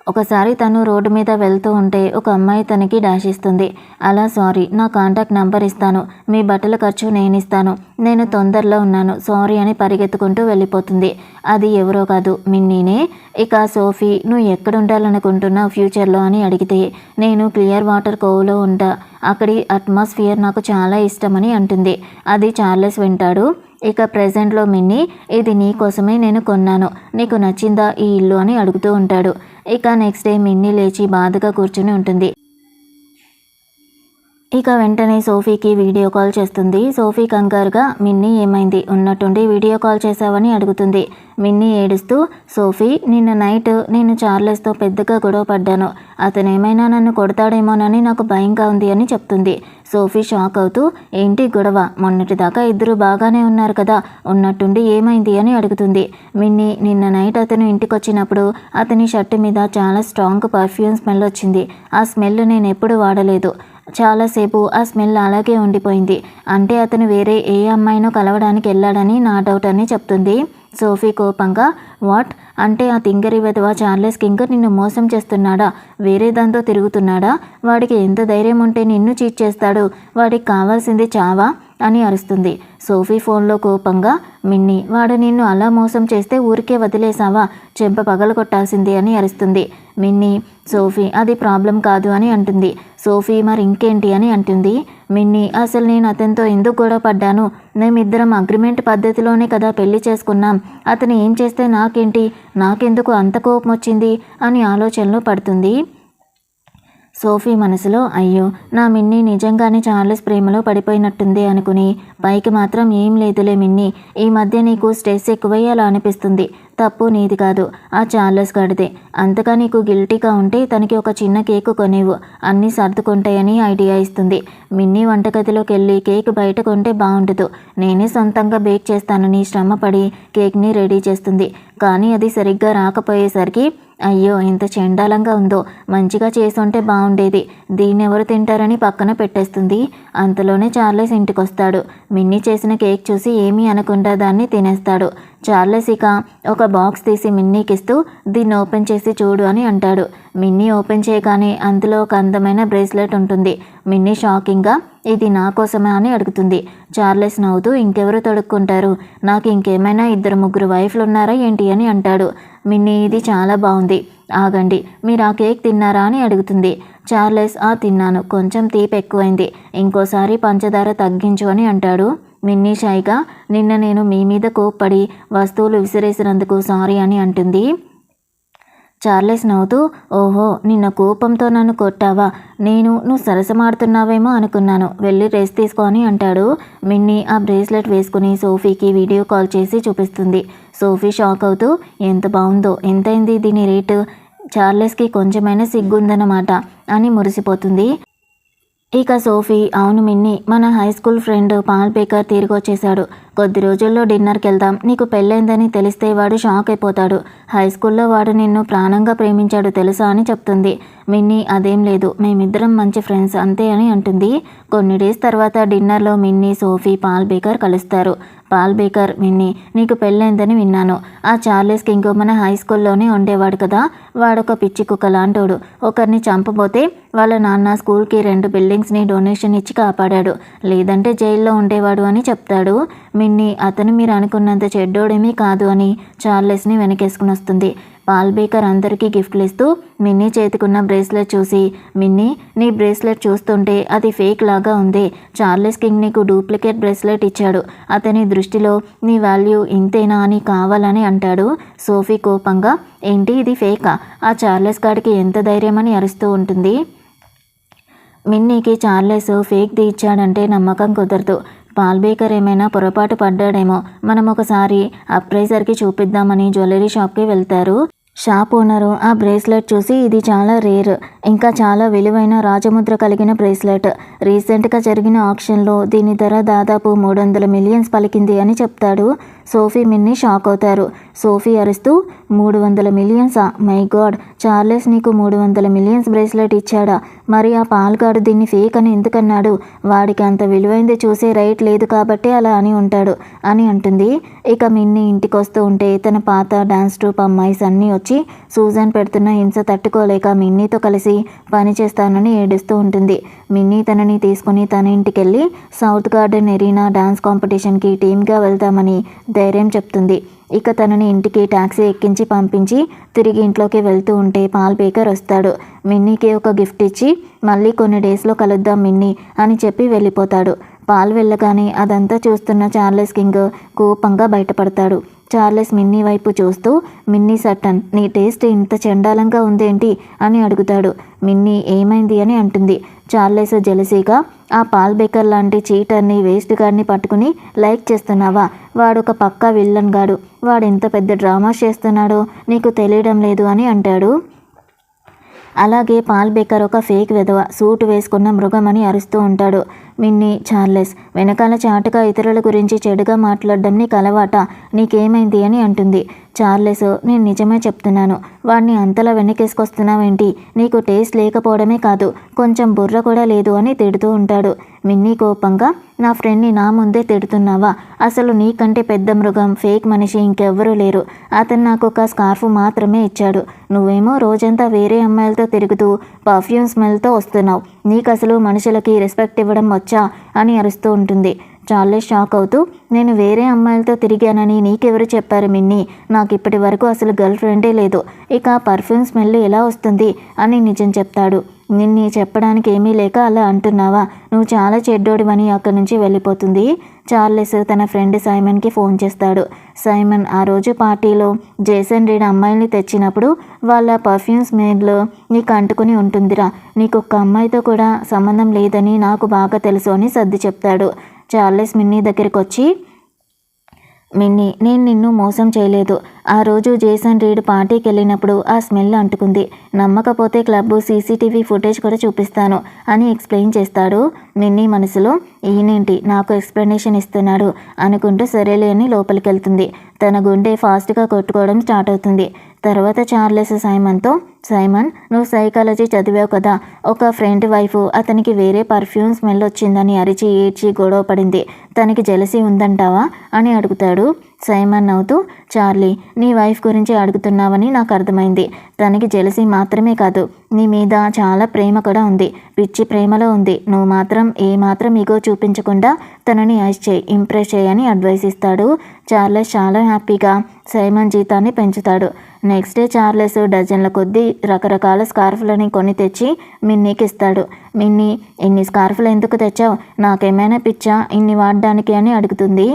ఒకసారి తను రోడ్డు మీద వెళ్తూ ఉంటే ఒక అమ్మాయి తనకి డాష్ ఇస్తుంది. అలా, సారీ, నా కాంటాక్ట్ నెంబర్ ఇస్తాను, మీ బట్టల ఖర్చు నేను ఇస్తాను, నేను తొందరలో ఉన్నాను, సారీ అని పరిగెత్తుకుంటూ వెళ్ళిపోతుంది. అది ఎవరో కాదు, మిన్నీనే. ఇక సోఫీ, నువ్వు ఎక్కడ ఉండాలనుకుంటున్నావు ఫ్యూచర్లో అని అడిగితే, నేను క్లియర్ వాటర్ కోవ్లో ఉంటా, అక్కడి అట్మాస్ఫియర్ నాకు చాలా ఇష్టమని అంటుంది. అది చార్లెస్ వింటాడు. ఇక ప్రెజెంట్లో మిన్నీ, ఇది నీ కోసమే నేను కొన్నాను, నీకు నచ్చిందా ఈ ఇల్లు అని అడుగుతూ ఉంటాడు. ఇక నెక్స్ట్ డే మిన్నీ లేచి బాధగా కూర్చుని ఉంటుంది. ఇక వెంటనే సోఫీకి వీడియో కాల్ చేస్తుంది. సోఫీ కంగారుగా, మిన్నీ ఏమైంది, ఉన్నట్టుండి వీడియో కాల్ చేశావని అడుగుతుంది. మిన్నీ ఏడుస్తూ, సోఫీ, నిన్న నైట్ నేను చార్లెస్తో పెద్దగా గొడవ పడ్డాను, అతను ఏమైనా నన్ను కొడతాడేమోనని నాకు భయంగా ఉంది అని చెప్తుంది. సోఫీ షాక్ అవుతూ, ఏంటి గొడవ? మొన్నటిదాకా ఇద్దరు బాగానే ఉన్నారు కదా, ఉన్నట్టుండి ఏమైంది అని అడుగుతుంది. మిన్నీ, నిన్న నైట్ అతను ఇంటికి వచ్చినప్పుడు అతని షర్టు మీద చాలా స్ట్రాంగ్ పర్ఫ్యూమ్ స్మెల్ వచ్చింది. ఆ స్మెల్ నేను ఎప్పుడు వాడలేదు, చాలాసేపు ఆ స్మెల్ అలాగే ఉండిపోయింది, అంటే అతను వేరే ఏ అమ్మాయినో కలవడానికి వెళ్ళాడని నా డౌట్ అని చెప్తుంది. సోఫీ కోపంగా, వాట్, అంటే ఆ తింగరి వెధవ చార్లెస్ కింగ్ నిన్ను మోసం చేస్తున్నాడా? వేరే దాంతో తిరుగుతున్నాడా? వాడికి ఎంత ధైర్యం ఉంటే నిన్ను చీట్ చేస్తాడు? వాడికి కావాల్సింది చావా? అని అరుస్తుంది. సోఫీ ఫోన్లో కోపంగా, మిన్నీ, వాడు నిన్ను అలా మోసం చేస్తే ఊరికే వదిలేసావా? చెంప పగలగొట్టాల్సిందే అని అరుస్తుంది. మిన్నీ, సోఫీ అది ప్రాబ్లం కాదు అని అంటుంది. సోఫీ మరి ఇంకేంటి అని అంటుంది. మిన్నీ, అసలు నేను అతనితో ఎందుకు గొడవ పడ్డాను? మేమిద్దరం అగ్రిమెంట్ పద్ధతిలోనే కదా పెళ్లి చేసుకున్నాం. అతను ఏం చేస్తే నాకేంటి? నాకెందుకు అంత కోపం వచ్చింది అని ఆలోచనలో పడుతుంది. సోఫీ మనసులో, అయ్యో నా మిన్నీ నిజంగానే చార్లెస్ ప్రేమలో పడిపోయినట్టుంది అనుకుని, పైకి మాత్రం ఏం లేదులే మిన్నీ, ఈ మధ్య నీకు స్ట్రెస్ ఎక్కువై అలా అనిపిస్తుంది. తప్పు నీది కాదు, ఆ చార్లెస్ గడిదే. అంతగా నీకు గిల్టీగా ఉంటే తనకి ఒక చిన్న కేకు కొనేవు, అన్నీ సర్దుకుంటాయని ఐడియా ఇస్తుంది. మిన్నీ వంటగదిలోకి వెళ్ళి కేక్ బయట కొంటే బాగుండదు, నేనే సొంతంగా బేక్ చేస్తానని శ్రమపడి కేక్ని రెడీ చేస్తుంది. కానీ అది సరిగ్గా రాకపోయేసరికి, అయ్యో ఎంత చండాలంగా ఉందో, మంచిగా చేసుంటే బాగుండేది, దీన్ని ఎవరు తింటారని పక్కన పెట్టేస్తుంది. అంతలోనే చార్లెస్ ఇంటికొస్తాడు. మిన్నీ చేసిన కేక్ చూసి ఏమీ అనకుండా దాన్ని తినేస్తాడు. చార్లెస్ ఇక ఒక బాక్స్ తీసి మిన్నీకిస్తూ, దీన్ని ఓపెన్ చేసి చూడు అని అంటాడు. మిన్నీ ఓపెన్ చేయగానే అందులో ఒక అందమైన బ్రేస్లెట్ ఉంటుంది. మిన్నీ షాకింగ్గా, ఇది నా కోసమే అని అడుగుతుంది. చార్లెస్ నవ్వుతూ, ఇంకెవరు తొడుక్కుంటారు, నాకు ఇంకేమైనా 2-3 వైఫ్లు ఉన్నారా ఏంటి అని అంటాడు. మిన్నీ, ఇది చాలా బాగుంది, ఆగండి, మీరు ఆ కేక్ తిన్నారా అని అడుగుతుంది. చార్లెస్, తిన్నాను, కొంచెం తీపి ఎక్కువైంది, ఇంకోసారి పంచదార తగ్గించు అని అంటాడు. మిన్నీ షైగా, నిన్న నేను మీ మీద కోప్పడి వస్తువులు విసిరేసినందుకు సారీ అని అంటుంది. చార్లెస్ నవ్వుతూ, ఓహో నిన్న కోపంతో నన్ను కొట్టావా? నువ్వు సరసమాడుతున్నావేమో అనుకున్నాను, వెళ్ళి రెస్ట్ తీసుకో అని అంటాడు. మిన్నీ ఆ బ్రేస్లెట్ వేసుకుని సోఫీకి వీడియో కాల్ చేసి చూపిస్తుంది. సోఫీ షాక్ అవుతూ, ఎంత బాగుందో, ఎంతైంది దీని రేటు? చార్లెస్కి కొంచెమైనా సిగ్గుందన్నమాట అని మురిసిపోతుంది. ఇక సోఫీ, అవును మిన్నీ, మన high school friend Paul Baker తిరిగి వచ్చేసాడు, కొద్ది రోజుల్లో డిన్నర్కి వెళ్దాం, నీకు పెళ్ళైందని తెలిస్తే వాడు షాక్ అయిపోతాడు, హై స్కూల్లో వాడు నిన్ను ప్రాణంగా ప్రేమించాడు తెలుసా అని చెప్తుంది. మిన్నీ, అదేం లేదు, మేమిద్దరం మంచి ఫ్రెండ్స్ అంతే అని అంటుంది. కొన్ని డేస్ తర్వాత డిన్నర్లో మిన్నీ, సోఫీ, పాల్ బేకర్ కలుస్తారు. పాల్ బేకర్, మిన్నీ, నీకు పెళ్ళైందని విన్నాను, ఆ చార్లెస్ కింగ్ మన హై స్కూల్లోనే ఉండేవాడు కదా, వాడొక పిచ్చి కుక్క లాంటోడు, ఒకరిని చంపబోతే వాళ్ళ నాన్న స్కూల్కి 2 బిల్డింగ్స్ని డొనేషన్ ఇచ్చి కాపాడాడు, లేదంటే జైల్లో ఉండేవాడు అని చెప్తాడు. మిన్నీ, అతను మీరు అనుకున్నంత చెడ్డోడేమీ కాదు అని చార్లెస్ని వెనకేసుకుని వస్తుంది. పాల్ బేకర్ అందరికీ గిఫ్ట్లు ఇస్తూ మిన్నీ చేతికున్న బ్రేస్లెట్ చూసి, మిన్నీ, నీ బ్రేస్లెట్ చూస్తుంటే అది ఫేక్ లాగా ఉంది, చార్లెస్ కింగ్ నీకు డూప్లికేట్ బ్రేస్లెట్ ఇచ్చాడు, అతని దృష్టిలో నీ వాల్యూ ఇంతేనా అని కావాలని అంటాడు. సోఫీ కోపంగా, ఏంటి ఇది ఫేకా? ఆ చార్లెస్ గాడికి ఎంత ధైర్యం అని అరుస్తూ ఉంటుంది. మిన్నీకి చార్లెస్ ఫేక్ది ఇచ్చాడంటే నమ్మకం కుదరదు. పాల్ బేకర్ ఏమైనా పొరపాటు పడ్డాడేమో, మనం ఒకసారి అప్రైజర్కి చూపిద్దామని జ్యువెలరీ షాప్కి వెళ్తారు. షాప్ ఓనరు ఆ బ్రేస్లెట్ చూసి, ఇది చాలా రేర్, ఇంకా చాలా విలువైన రాజముద్ర కలిగిన బ్రేస్లెట్, రీసెంట్గా జరిగిన ఆక్షన్లో దీని ధర దాదాపు 300 మిలియన్స్ పలికింది అని చెప్తాడు. సోఫీ, మిన్నీ షాక్ అవుతారు. సోఫీ అరుస్తూ, 300 మిలియన్సా? మై గాడ్, చార్లెస్ నీకు 300 మిలియన్స్ బ్రేస్లెట్ ఇచ్చాడా? మరి ఆ పాల్గాడు దీన్ని ఫేక్ అని ఎందుకన్నాడు? వాడికి అంత విలువైంది చూసే రైట్ లేదు కాబట్టి అలా అని ఉంటాడు అని అంటుంది. ఇక మిన్నీ ఇంటికి వస్తూ ఉంటే తన పాత డాన్స్ ట్రూప్ అమ్మాయిస్ అన్నీ వచ్చి సూజన్ పెడుతున్న హింస తట్టుకోలేక మిన్నీతో కలిసి పని చేస్తానని ఏడుస్తూ ఉంటుంది. మిన్నీ తనని తీసుకుని తన ఇంటికెళ్ళి సౌత్ గార్డెన్ ఎరీనా డాన్స్ కాంపిటీషన్కి టీమ్గా వెళ్దామని ధైర్యం చెప్తుంది. ఇక తనని ఇంటికి టాక్సీ ఎక్కించి పంపించి తిరిగి ఇంట్లోకి వెళ్తూ ఉంటే పాల్ బేకర్ వస్తాడు. మిన్నీకి ఒక గిఫ్ట్ ఇచ్చి, మళ్ళీ కొన్ని డేస్లో కలుద్దాం మిన్నీ అని చెప్పి వెళ్ళిపోతాడు. పాల్ వెళ్ళగానే అదంతా చూస్తున్న చార్లెస్ కింగ్ కోపంగా బయటపడతాడు. చార్లెస్ మిన్నీ వైపు చూస్తూ, మిన్నీ సట్టన్, నీ టేస్ట్ ఇంత చండాలంగా ఉందేంటి అని అడుగుతాడు. మిన్నీ, ఏమైంది అని అంటుంది. చార్లెస్ జెలసీగా, ఆ పాల్ బేకర్ లాంటి చీటర్ని, వేస్ట్ గాడిని పట్టుకుని లైక్ చేస్తున్నావా? వాడొక పక్కా విల్లన్ గాడు, వాడెంత పెద్ద డ్రామా చేస్తున్నాడో నీకు తెలియడం లేదు అని అంటాడు. అలాగే పాల్ బేకర్ ఒక ఫేక్ వెధవ, సూటు వేసుకున్న మృగం అని అరుస్తూ ఉంటాడు. మిన్నీ, చార్లెస్ వెనకాల చాటుగా ఇతరుల గురించి చెడుగా మాట్లాడడం నీకు అలవాటా? నీకేమైంది అని అంటుంది. చార్లెస్, నేను నిజమే చెప్తున్నాను, వాడిని అంతలా వెనకేసుకొస్తున్నావేంటి? నీకు టేస్ట్ లేకపోవడమే కాదు, కొంచెం బుర్ర కూడా లేదు అని తిడుతూ ఉంటాడు. మిన్నీ కోపంగా, నా ఫ్రెండ్ని నా ముందే తిడుతున్నావా? అసలు నీకంటే పెద్ద మృగం, ఫేక్ మనిషి ఇంకెవ్వరూ లేరు. అతను నాకు ఒక స్కార్ఫ్ మాత్రమే ఇచ్చాడు. నువ్వేమో రోజంతా వేరే అమ్మాయిలతో తిరుగుతూ పర్ఫ్యూమ్ స్మెల్తో వస్తున్నావు. నీకు అసలు మనుషులకి రెస్పెక్ట్ ఇవ్వడం వచ్చా అని అరుస్తూ ఉంటుంది. చార్లెస్ షాక్ అవుతూ, నేను వేరే అమ్మాయిలతో తిరిగానని నీకెవరు చెప్పారు మిన్నీ? నాకు ఇప్పటి వరకు అసలు గర్ల్ ఫ్రెండే లేదు. ఇక పర్ఫ్యూమ్ స్మెల్ ఎలా వస్తుంది అని నిజం చెప్తాడు. నిన్ను చెప్పడానికి ఏమీ లేక అలా అంటున్నావా? నువ్వు చాలా చెడ్డోడివని అక్కడి నుంచి వెళ్ళిపోతుంది. చార్లెస్ తన ఫ్రెండ్ సైమన్కి ఫోన్ చేస్తాడు. సైమన్, ఆ రోజు పార్టీలో జేసన్ రీడ్ అమ్మాయిల్ని తెచ్చినప్పుడు వాళ్ళ పర్ఫ్యూమ్ స్మెల్ నీకు అంటుకుని ఉంటుందిరా. నీకు ఒక్క అమ్మాయితో కూడా సంబంధం లేదని నాకు బాగా తెలుసు అని సర్ది చెప్తాడు. చార్లెస్ మిన్నీ దగ్గరికి వచ్చి, మిన్నీ, నేను నిన్ను మోసం చేయలేదు. ఆ రోజు జేసన్ రీడ్ పార్టీకి వెళ్ళినప్పుడు ఆ స్మెల్ అంటుకుంది. నమ్మకపోతే క్లబ్ సీసీటీవీ ఫుటేజ్ కూడా చూపిస్తాను అని ఎక్స్ప్లెయిన్ చేస్తాడు. మిన్నీ మనసులో, ఈయనేంటి నాకు ఎక్స్ప్లెనేషన్ ఇస్తున్నాడు అనుకుంటూ సరేలే అని లోపలికి వెళ్తుంది. తన గుండె ఫాస్ట్గా కొట్టుకోవడం స్టార్ట్ అవుతుంది. తర్వాత చార్లెస్ సైమన్తో, సైమన్, నువ్వు సైకాలజీ చదివావు కదా, ఒక ఫ్రెండ్ వైఫ్ అతనికి వేరే పర్ఫ్యూమ్ స్మెల్ వచ్చిందని అరిచి ఏడ్చి గొడవ పడింది. తనకి జెలసీ ఉందంటావా అని అడుగుతాడు. సైమన్ నవ్వుతూ, చార్లీ, నీ వైఫ్ గురించి అడుగుతున్నావని నాకు అర్థమైంది. తనకి జెలసీ మాత్రమే కాదు, నీ మీద చాలా ప్రేమ కూడా ఉంది. పిచ్చి ప్రేమలో ఉంది. నువ్వు మాత్రం ఏమాత్రం ఈగో చూపించకుండా తనని ఇంప్రెస్ చేయని అడ్వైస్ ఇస్తాడు. చార్లెస్ చాలా హ్యాపీగా సైమన్ జీతాన్ని పెంచుతాడు. నెక్స్ట్ డే చార్లెస్ డజన్ల కొద్దీ రకరకాల స్కార్ఫ్లని కొని తెచ్చి మిన్నీకి ఇస్తాడు. మిన్నీ, ఇన్ని స్కార్ఫ్లు ఎందుకు తెచ్చావు? నాకేమైనా పిచ్చా ఇన్ని వాడడానికి అని అడుగుతుంది.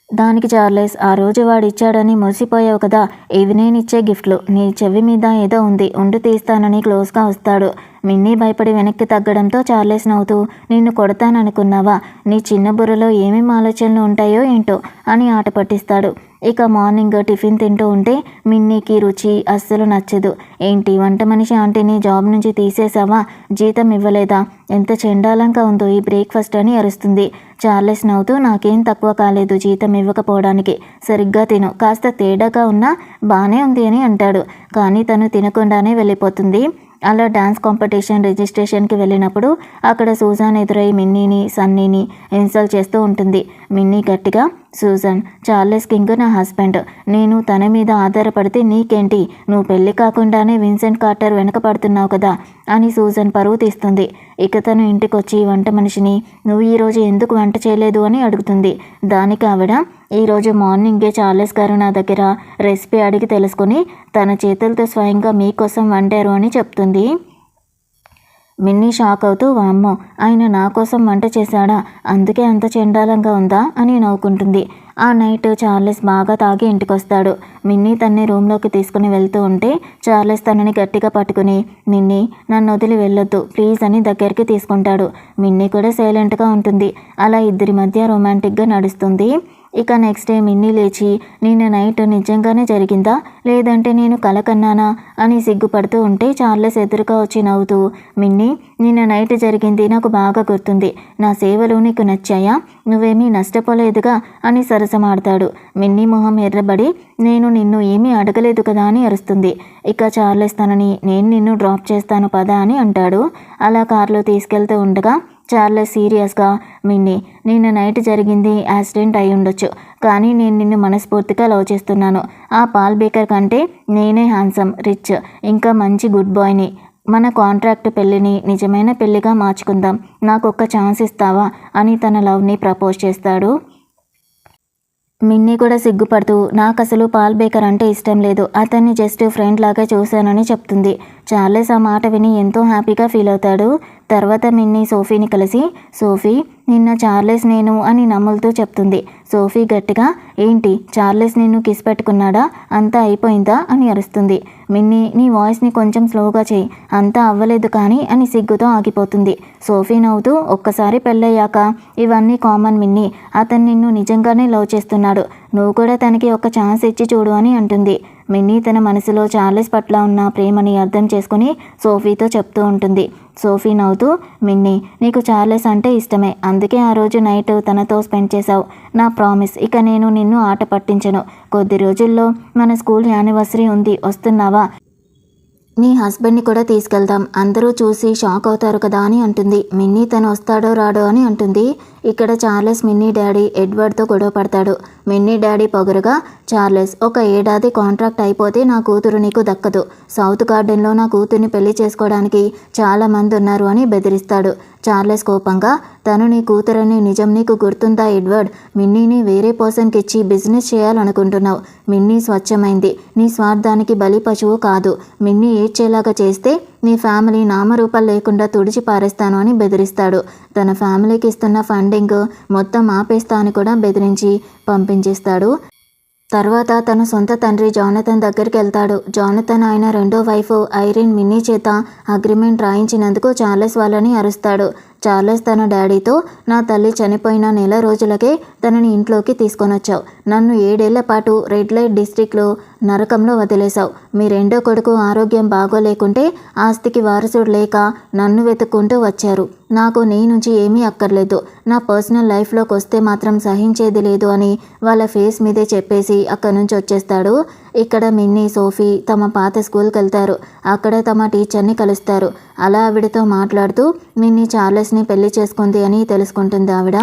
దానికి చార్లెస్, ఆ రోజు వాడు ఇచ్చాడని మురిసిపోయావు కదా, ఇవి నేను ఇచ్చే గిఫ్ట్లు. నీ చెవి మీద ఏదో ఉంది, ఉండి తీస్తానని క్లోజ్గా వస్తాడు. మిన్నీ భయపడి వెనక్కి తగ్గడంతో చార్లెస్ నవ్వుతూ, నిన్ను కొడతాననుకున్నావా? నీ చిన్న బుర్రలో ఏమేమి ఆలోచనలు ఉంటాయో ఏంటో అని ఆట పట్టిస్తాడు. ఇక మార్నింగ్ టిఫిన్ తింటూ ఉంటే మిన్నీకి రుచి అస్సలు నచ్చదు. ఏంటి, వంట మనిషి ఆంటీని జాబ్ నుంచి తీసేసావా? జీతం ఇవ్వలేదా? ఎంత చెండాలంగా ఉందో ఈ బ్రేక్ఫాస్ట్ అని అరుస్తుంది. చార్లెస్ నవ్వుతూ, నాకేం తక్కువ కాలేదు జీతం ఇవ్వకపోవడానికి. సరిగ్గా తిను, కాస్త తేడాగా ఉన్నా బాగానే ఉంది అని అంటాడు. కానీ తను తినకుండానే వెళ్ళిపోతుంది. అలా డాన్స్ కాంపిటీషన్ రిజిస్ట్రేషన్కి వెళ్ళినప్పుడు అక్కడ సూజాన్ ఎదురై మిన్నీని సన్నీని ఇన్సల్ట్ చేస్తూ ఉంటుంది. మిన్నీ గట్టిగా, సూజన్, చార్లెస్ కింగ్ నా హస్బెండ్. నేను తన మీద ఆధారపడితే నీకేంటి? నువ్వు పెళ్లి కాకుండానే విన్సెంట్ కార్టర్ వెనక పడుతున్నావు కదా అని సూజన్ పరువు తీస్తుంది. ఇక తను ఇంటికొచ్చి వంట మనిషిని, నువ్వు ఈరోజు ఎందుకు వంట చేయలేదు అని అడుగుతుంది. దానికి ఆవిడ, ఈరోజు మార్నింగే చార్లెస్ గారు నా దగ్గర రెసిపీ అడిగి తెలుసుకుని తన చేతులతో స్వయంగా మీకోసం వండారు అని చెప్తుంది. మిన్నీ షాక్ అవుతూ, వామ్మో, ఆయన నా కోసం వంట చేశాడా? అందుకే అంత చెండాలంగా ఉందా అని నవ్వుకుంటుంది. ఆ నైట్ చార్లెస్ బాగా తాగి ఇంటికొస్తాడు. మిన్నీ తన్ని రూమ్లోకి తీసుకుని వెళ్తూ ఉంటే చార్లెస్ తనని గట్టిగా పట్టుకుని, మిన్నీ, నన్ను వదిలి వెళ్ళొద్దు ప్లీజ్ అని దగ్గరికి తీసుకుంటాడు. మిన్నీ కూడా సైలెంట్గా ఉంటుంది. అలా ఇద్దరి మధ్య రొమాంటిక్గా నడుస్తుంది. ఇక నెక్స్ట్ డే మిన్నీ లేచి, నిన్న నైట్ నిజంగానే జరిగిందా లేదంటే నేను కల కన్నానా అని సిగ్గుపడుతూ ఉంటే చార్లెస్ ఎదురుగా వచ్చి నవ్వుతూ, మిన్నీ, నిన్న నైట్ జరిగింది నాకు బాగా గుర్తుంది. నా సేవలు నీకు నచ్చాయా? నువ్వేమీ నష్టపోలేదుగా అని సరసమాడతాడు. మిన్నీ మొహం ఎర్రబడి, నేను నిన్ను ఏమీ అడగలేదు కదా అని అరుస్తుంది. ఇక చార్లెస్ తనని, నేను నిన్ను డ్రాప్ చేస్తాను పదా అని అంటాడు. అలా కారులో తీసుకెళ్తూ ఉండగా చార్లెస్ సీరియస్గా, మిన్నీ, నిన్న నైట్ జరిగింది యాక్సిడెంట్ అయి ఉండొచ్చు, కానీ నేను నిన్ను మనస్ఫూర్తిగా లవ్ చేస్తున్నాను. ఆ పాల్ బేకర్ కంటే నేనే హ్యాండ్సమ్, రిచ్, ఇంకా మంచి గుడ్ బాయ్ని. మన కాంట్రాక్ట్ పెళ్ళిని నిజమైన పెళ్ళిగా మార్చుకుందాం. నాకు ఒక్క ఛాన్స్ ఇస్తావా అని తన లవ్ని ప్రపోజ్ చేస్తాడు. మిన్నీ కూడా సిగ్గుపడుతూ, నాకు అసలు పాల్ బేకర్ అంటే ఇష్టం లేదు, అతన్ని జస్ట్ ఫ్రెండ్ లాగా చూశానని చెప్తుంది. చార్లెస్ ఆ మాట విని ఎంతో హ్యాపీగా ఫీల్ అవుతాడు. తర్వాత మిన్నీ సోఫీని కలిసి, సోఫీ, నిన్న చార్లెస్ నేను అని నమ్ములుతూ చెప్తుంది. సోఫీ గట్టిగా, ఏంటి, చార్లెస్ నిన్ను కిస్ పెట్టుకున్నాడా? అంతా అయిపోయిందా అని అరుస్తుంది. మిన్నీ, నీ వాయిస్ని కొంచెం స్లోగా చేయి, అంతా అవ్వలేదు కానీ అని సిగ్గుతో ఆగిపోతుంది. సోఫీ నవ్వుతూ, ఒక్కసారి పెళ్ళయ్యాక ఇవన్నీ కామన్ మిన్నీ, అతను నిన్ను నిజంగానే లవ్ చేస్తున్నాడు, నువ్వు కూడా తనకి ఒక ఛాన్స్ ఇచ్చి చూడు అని అంటుంది. మిన్నీ తన మనసులో చార్లెస్ పట్ల ఉన్న ప్రేమని అర్థం చేసుకుని సోఫీతో చెప్తూ ఉంటుంది. సోఫీ నవ్వుతూ, మిన్నీ, నీకు చార్లెస్ అంటే ఇష్టమే, అందుకే ఆ రోజు నైట్ తనతో స్పెండ్ చేశావు. నా ప్రామిస్, ఇక నేను నిన్ను ఆట పట్టించను. కొద్ది రోజుల్లో మన స్కూల్ యానివర్సరీ ఉంది, వస్తున్నావా? నీ హస్బెండ్ని కూడా తీసుకెళ్దాం, అందరూ చూసి షాక్ అవుతారు కదా అని అంటుంది. మిన్నీ తను వస్తాడో రాడో అని అంటుంది. ఇక్కడ చార్లెస్ మిన్నీ డాడీ ఎడ్వర్డ్తో గొడవ పడతాడు. మిన్నీ డాడీ పొగరుగా, చార్లెస్, ఒక ఏడాది కాంట్రాక్ట్ అయిపోతే నా కూతురు నీకు దక్కదు. సౌత్ గార్డెన్లో నా కూతుర్ని పెళ్లి చేసుకోవడానికి చాలా మంది ఉన్నారు అని బెదిరిస్తాడు. చార్లెస్ కోపంగా, తను నీ కూతురని నిజం నీకు గుర్తుందా ఎడ్వర్డ్? మిన్నీని వేరే పర్సన్కి ఇచ్చి బిజినెస్ చేయాలనుకుంటున్నావు. మిన్నీ స్వచ్ఛమైంది, నీ స్వార్థానికి బలి పశువు కాదు. మిన్నీ ఏడ్చేలాగా చేస్తే నీ ఫ్యామిలీ నామరూపాలు లేకుండా తుడిచి పారేస్తాను అని బెదిరిస్తాడు. తన ఫ్యామిలీకి ఇస్తున్న ఫండింగ్ మొత్తం ఆపేస్తా అని కూడా బెదిరించి పంపించేస్తాడు. తర్వాత తన సొంత తండ్రి జానథన్ దగ్గరికి వెళ్తాడు. జానథన్ ఆయన రెండో వైఫ్ ఐరిన్ మిన్నీ చేత అగ్రిమెంట్ రాయించినందుకు చార్లెస్ వాళ్ళని అరుస్తాడు. చార్లెస్ తన డాడీతో, నా తల్లి చనిపోయిన నెల రోజులకే తనని ఇంట్లోకి తీసుకొనొచ్చావు. నన్ను 7 ఏళ్ల పాటు రెడ్ లైట్ డిస్ట్రిక్ట్లో నరకంలో వదిలేశావు. మీ రెండో కొడుకు ఆరోగ్యం బాగోలేకుంటే ఆస్తికి వారసుడు లేక నన్ను వెతుక్కుంటూ వచ్చారు. నాకు నీ నుంచి ఏమీ అక్కర్లేదు. నా పర్సనల్ లైఫ్లోకి వస్తే మాత్రం సహించేది లేదు అని వాళ్ళ ఫేస్ మీదే చెప్పేసి అక్కడి నుంచి వచ్చేస్తాడు. ఇక్కడ మిన్నీ, సోఫీ తమ పాత స్కూల్కి వెళ్తారు. అక్కడ తమ టీచర్ని కలుస్తారు. అలా ఆవిడతో మాట్లాడుతూ మిన్నీ చార్లెస్ని పెళ్లి చేసుకుంది అని తెలుసుకుంటుంది ఆవిడ.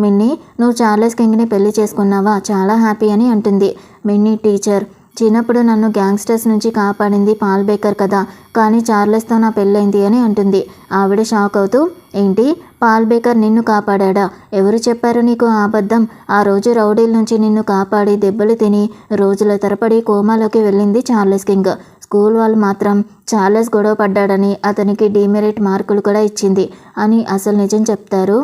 మిన్నీ, నువ్వు చార్లెస్ కింగ్ని పెళ్లి చేసుకున్నావా? చాలా హ్యాపీ అని అంటుంది. మిన్నీ, టీచర్, చిన్నప్పుడు నన్ను గ్యాంగ్స్టర్స్ నుంచి కాపాడింది పాల్ బేకర్ కదా, కానీ చార్లెస్తో నా పెళ్ళైంది అని అంటుంది. ఆవిడ షాక్ అవుతూ, ఏంటి, పాల్ బేకర్ నిన్ను కాపాడా? ఎవరు చెప్పారు నీకు ఆ అబద్ధం? ఆ రోజు రౌడీల నుంచి నిన్ను కాపాడి దెబ్బలు తిని రోజుల తరబడి కోమాలోకి వెళ్ళింది చార్లెస్ కింగ్. స్కూల్ వాళ్ళు మాత్రం చార్లెస్ గొడవ పడ్డాడని అతనికి డిమెరిట్ మార్కులు కూడా ఇచ్చింది అని అసలు నిజం చెప్తారు.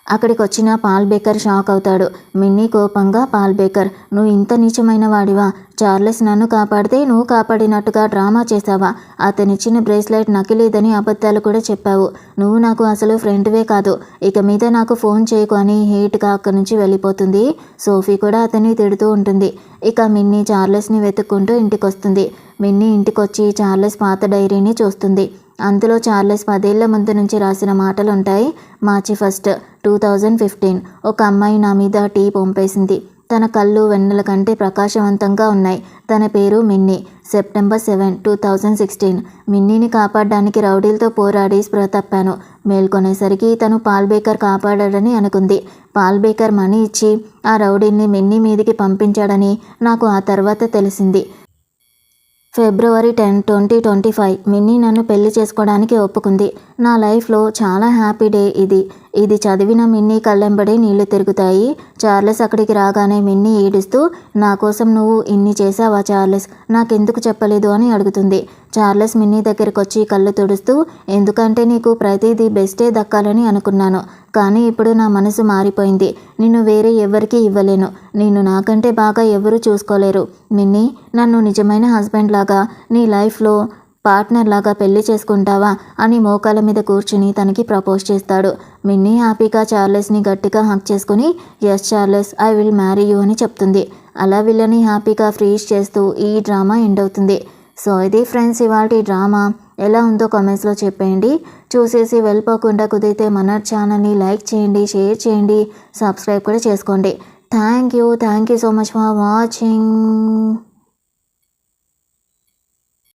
అక్కడికి వచ్చిన పాల్ బేకర్ షాక్ అవుతాడు. మిన్నీ కోపంగా, పాల్ బేకర్, నువ్వు ఇంత నీచమైన వాడివా? చార్లెస్ నన్ను కాపాడితే నువ్వు కాపాడినట్టుగా డ్రామా చేశావా? అతనిచ్చిన బ్రేస్లెట్ నకిలీదని అబద్ధాలు కూడా చెప్పావు. నువ్వు నాకు అసలు ఫ్రెండ్వే కాదు. ఇక మీద నాకు ఫోన్ చేయకు అని హేట్గా అక్కడి నుంచి వెళ్ళిపోతుంది. సోఫీ కూడా అతన్ని తిడుతూ ఉంటుంది. ఇక మిన్నీ చార్లెస్ని వెతుక్కుంటూ ఇంటికి వస్తుంది. మిన్నీ ఇంటికొచ్చి చార్లెస్ పాత డైరీని చూస్తుంది. అందులో చార్లెస్ 10 ఏళ్ల ముందు నుంచి రాసిన మాటలు ఉంటాయి. మార్చి 1, 2015 ఒక అమ్మాయి నా మీద టీ పంపేసింది. తన కళ్ళు వెన్నెల కంటే ప్రకాశవంతంగా ఉన్నాయి. తన పేరు మిన్నీ. సెప్టెంబర్ 7, 2016 మిన్నీని కాపాడడానికి రౌడీలతో పోరాడి స్పృహ తప్పాను. మేల్కొనేసరికి తను పాల్ బేకర్ కాపాడాడని అనుకుంది. పాల్ బేకర్ మనీ ఇచ్చి ఆ రౌడీల్ని మిన్నీ మీదికి పంపించాడని నాకు ఆ తర్వాత తెలిసింది. ఫిబ్రవరి 10, 2025 మిన్నీ నన్ను పెళ్లి చేసుకోవడానికి ఒప్పుకుంది. నా లైఫ్లో చాలా హ్యాపీ డే ఇది. ఇది చదివిన మిన్నీ కళ్ళెంబడి నీళ్లు తిరుగుతాయి. చార్లెస్ అక్కడికి రాగానే మిన్నీ ఏడుస్తూ, నా కోసం నువ్వు ఇన్ని చేసావా చార్లెస్? నాకెందుకు చెప్పలేదు అని అడుగుతుంది. చార్లెస్ మిన్నీ దగ్గరికి వచ్చి కళ్ళు తుడుస్తూ, ఎందుకంటే నీకు ప్రతిదీ బెస్టే దక్కాలని అనుకున్నాను. కానీ ఇప్పుడు నా మనసు మారిపోయింది. నిన్ను వేరే ఎవరికీ ఇవ్వలేను. నిన్ను నాకంటే బాగా ఎవరూ చూసుకోలేరు. మిన్నీ, నన్ను నిజమైన హస్బెండ్ లాగా, నీ లైఫ్లో పార్ట్నర్ లాగా పెళ్లి చేసుకుంటావా అని మోకాల మీద కూర్చుని తనకి ప్రపోజ్ చేస్తాడు. మిన్నీ హ్యాపీగా చార్లెస్ని గట్టిగా హక్ చేసుకుని, yes Charles, I will marry you అని చెప్తుంది. అలా వీళ్ళని హ్యాపీగా ఫ్రీజ్ చేస్తూ ఈ డ్రామా ఎండ్ అవుతుంది. సో ఇది ఫ్రెండ్స్ ఇవాల్టి డ్రామా. ఎలా ఉందో కామెంట్స్లో చెప్పేయండి. చూసేసి వెళ్ళిపోకుండా కుదిరితే మన ఛానల్ని లైక్ చేయండి, షేర్ చేయండి, సబ్స్క్రైబ్ కూడా చేసుకోండి. Thank you so much for watching.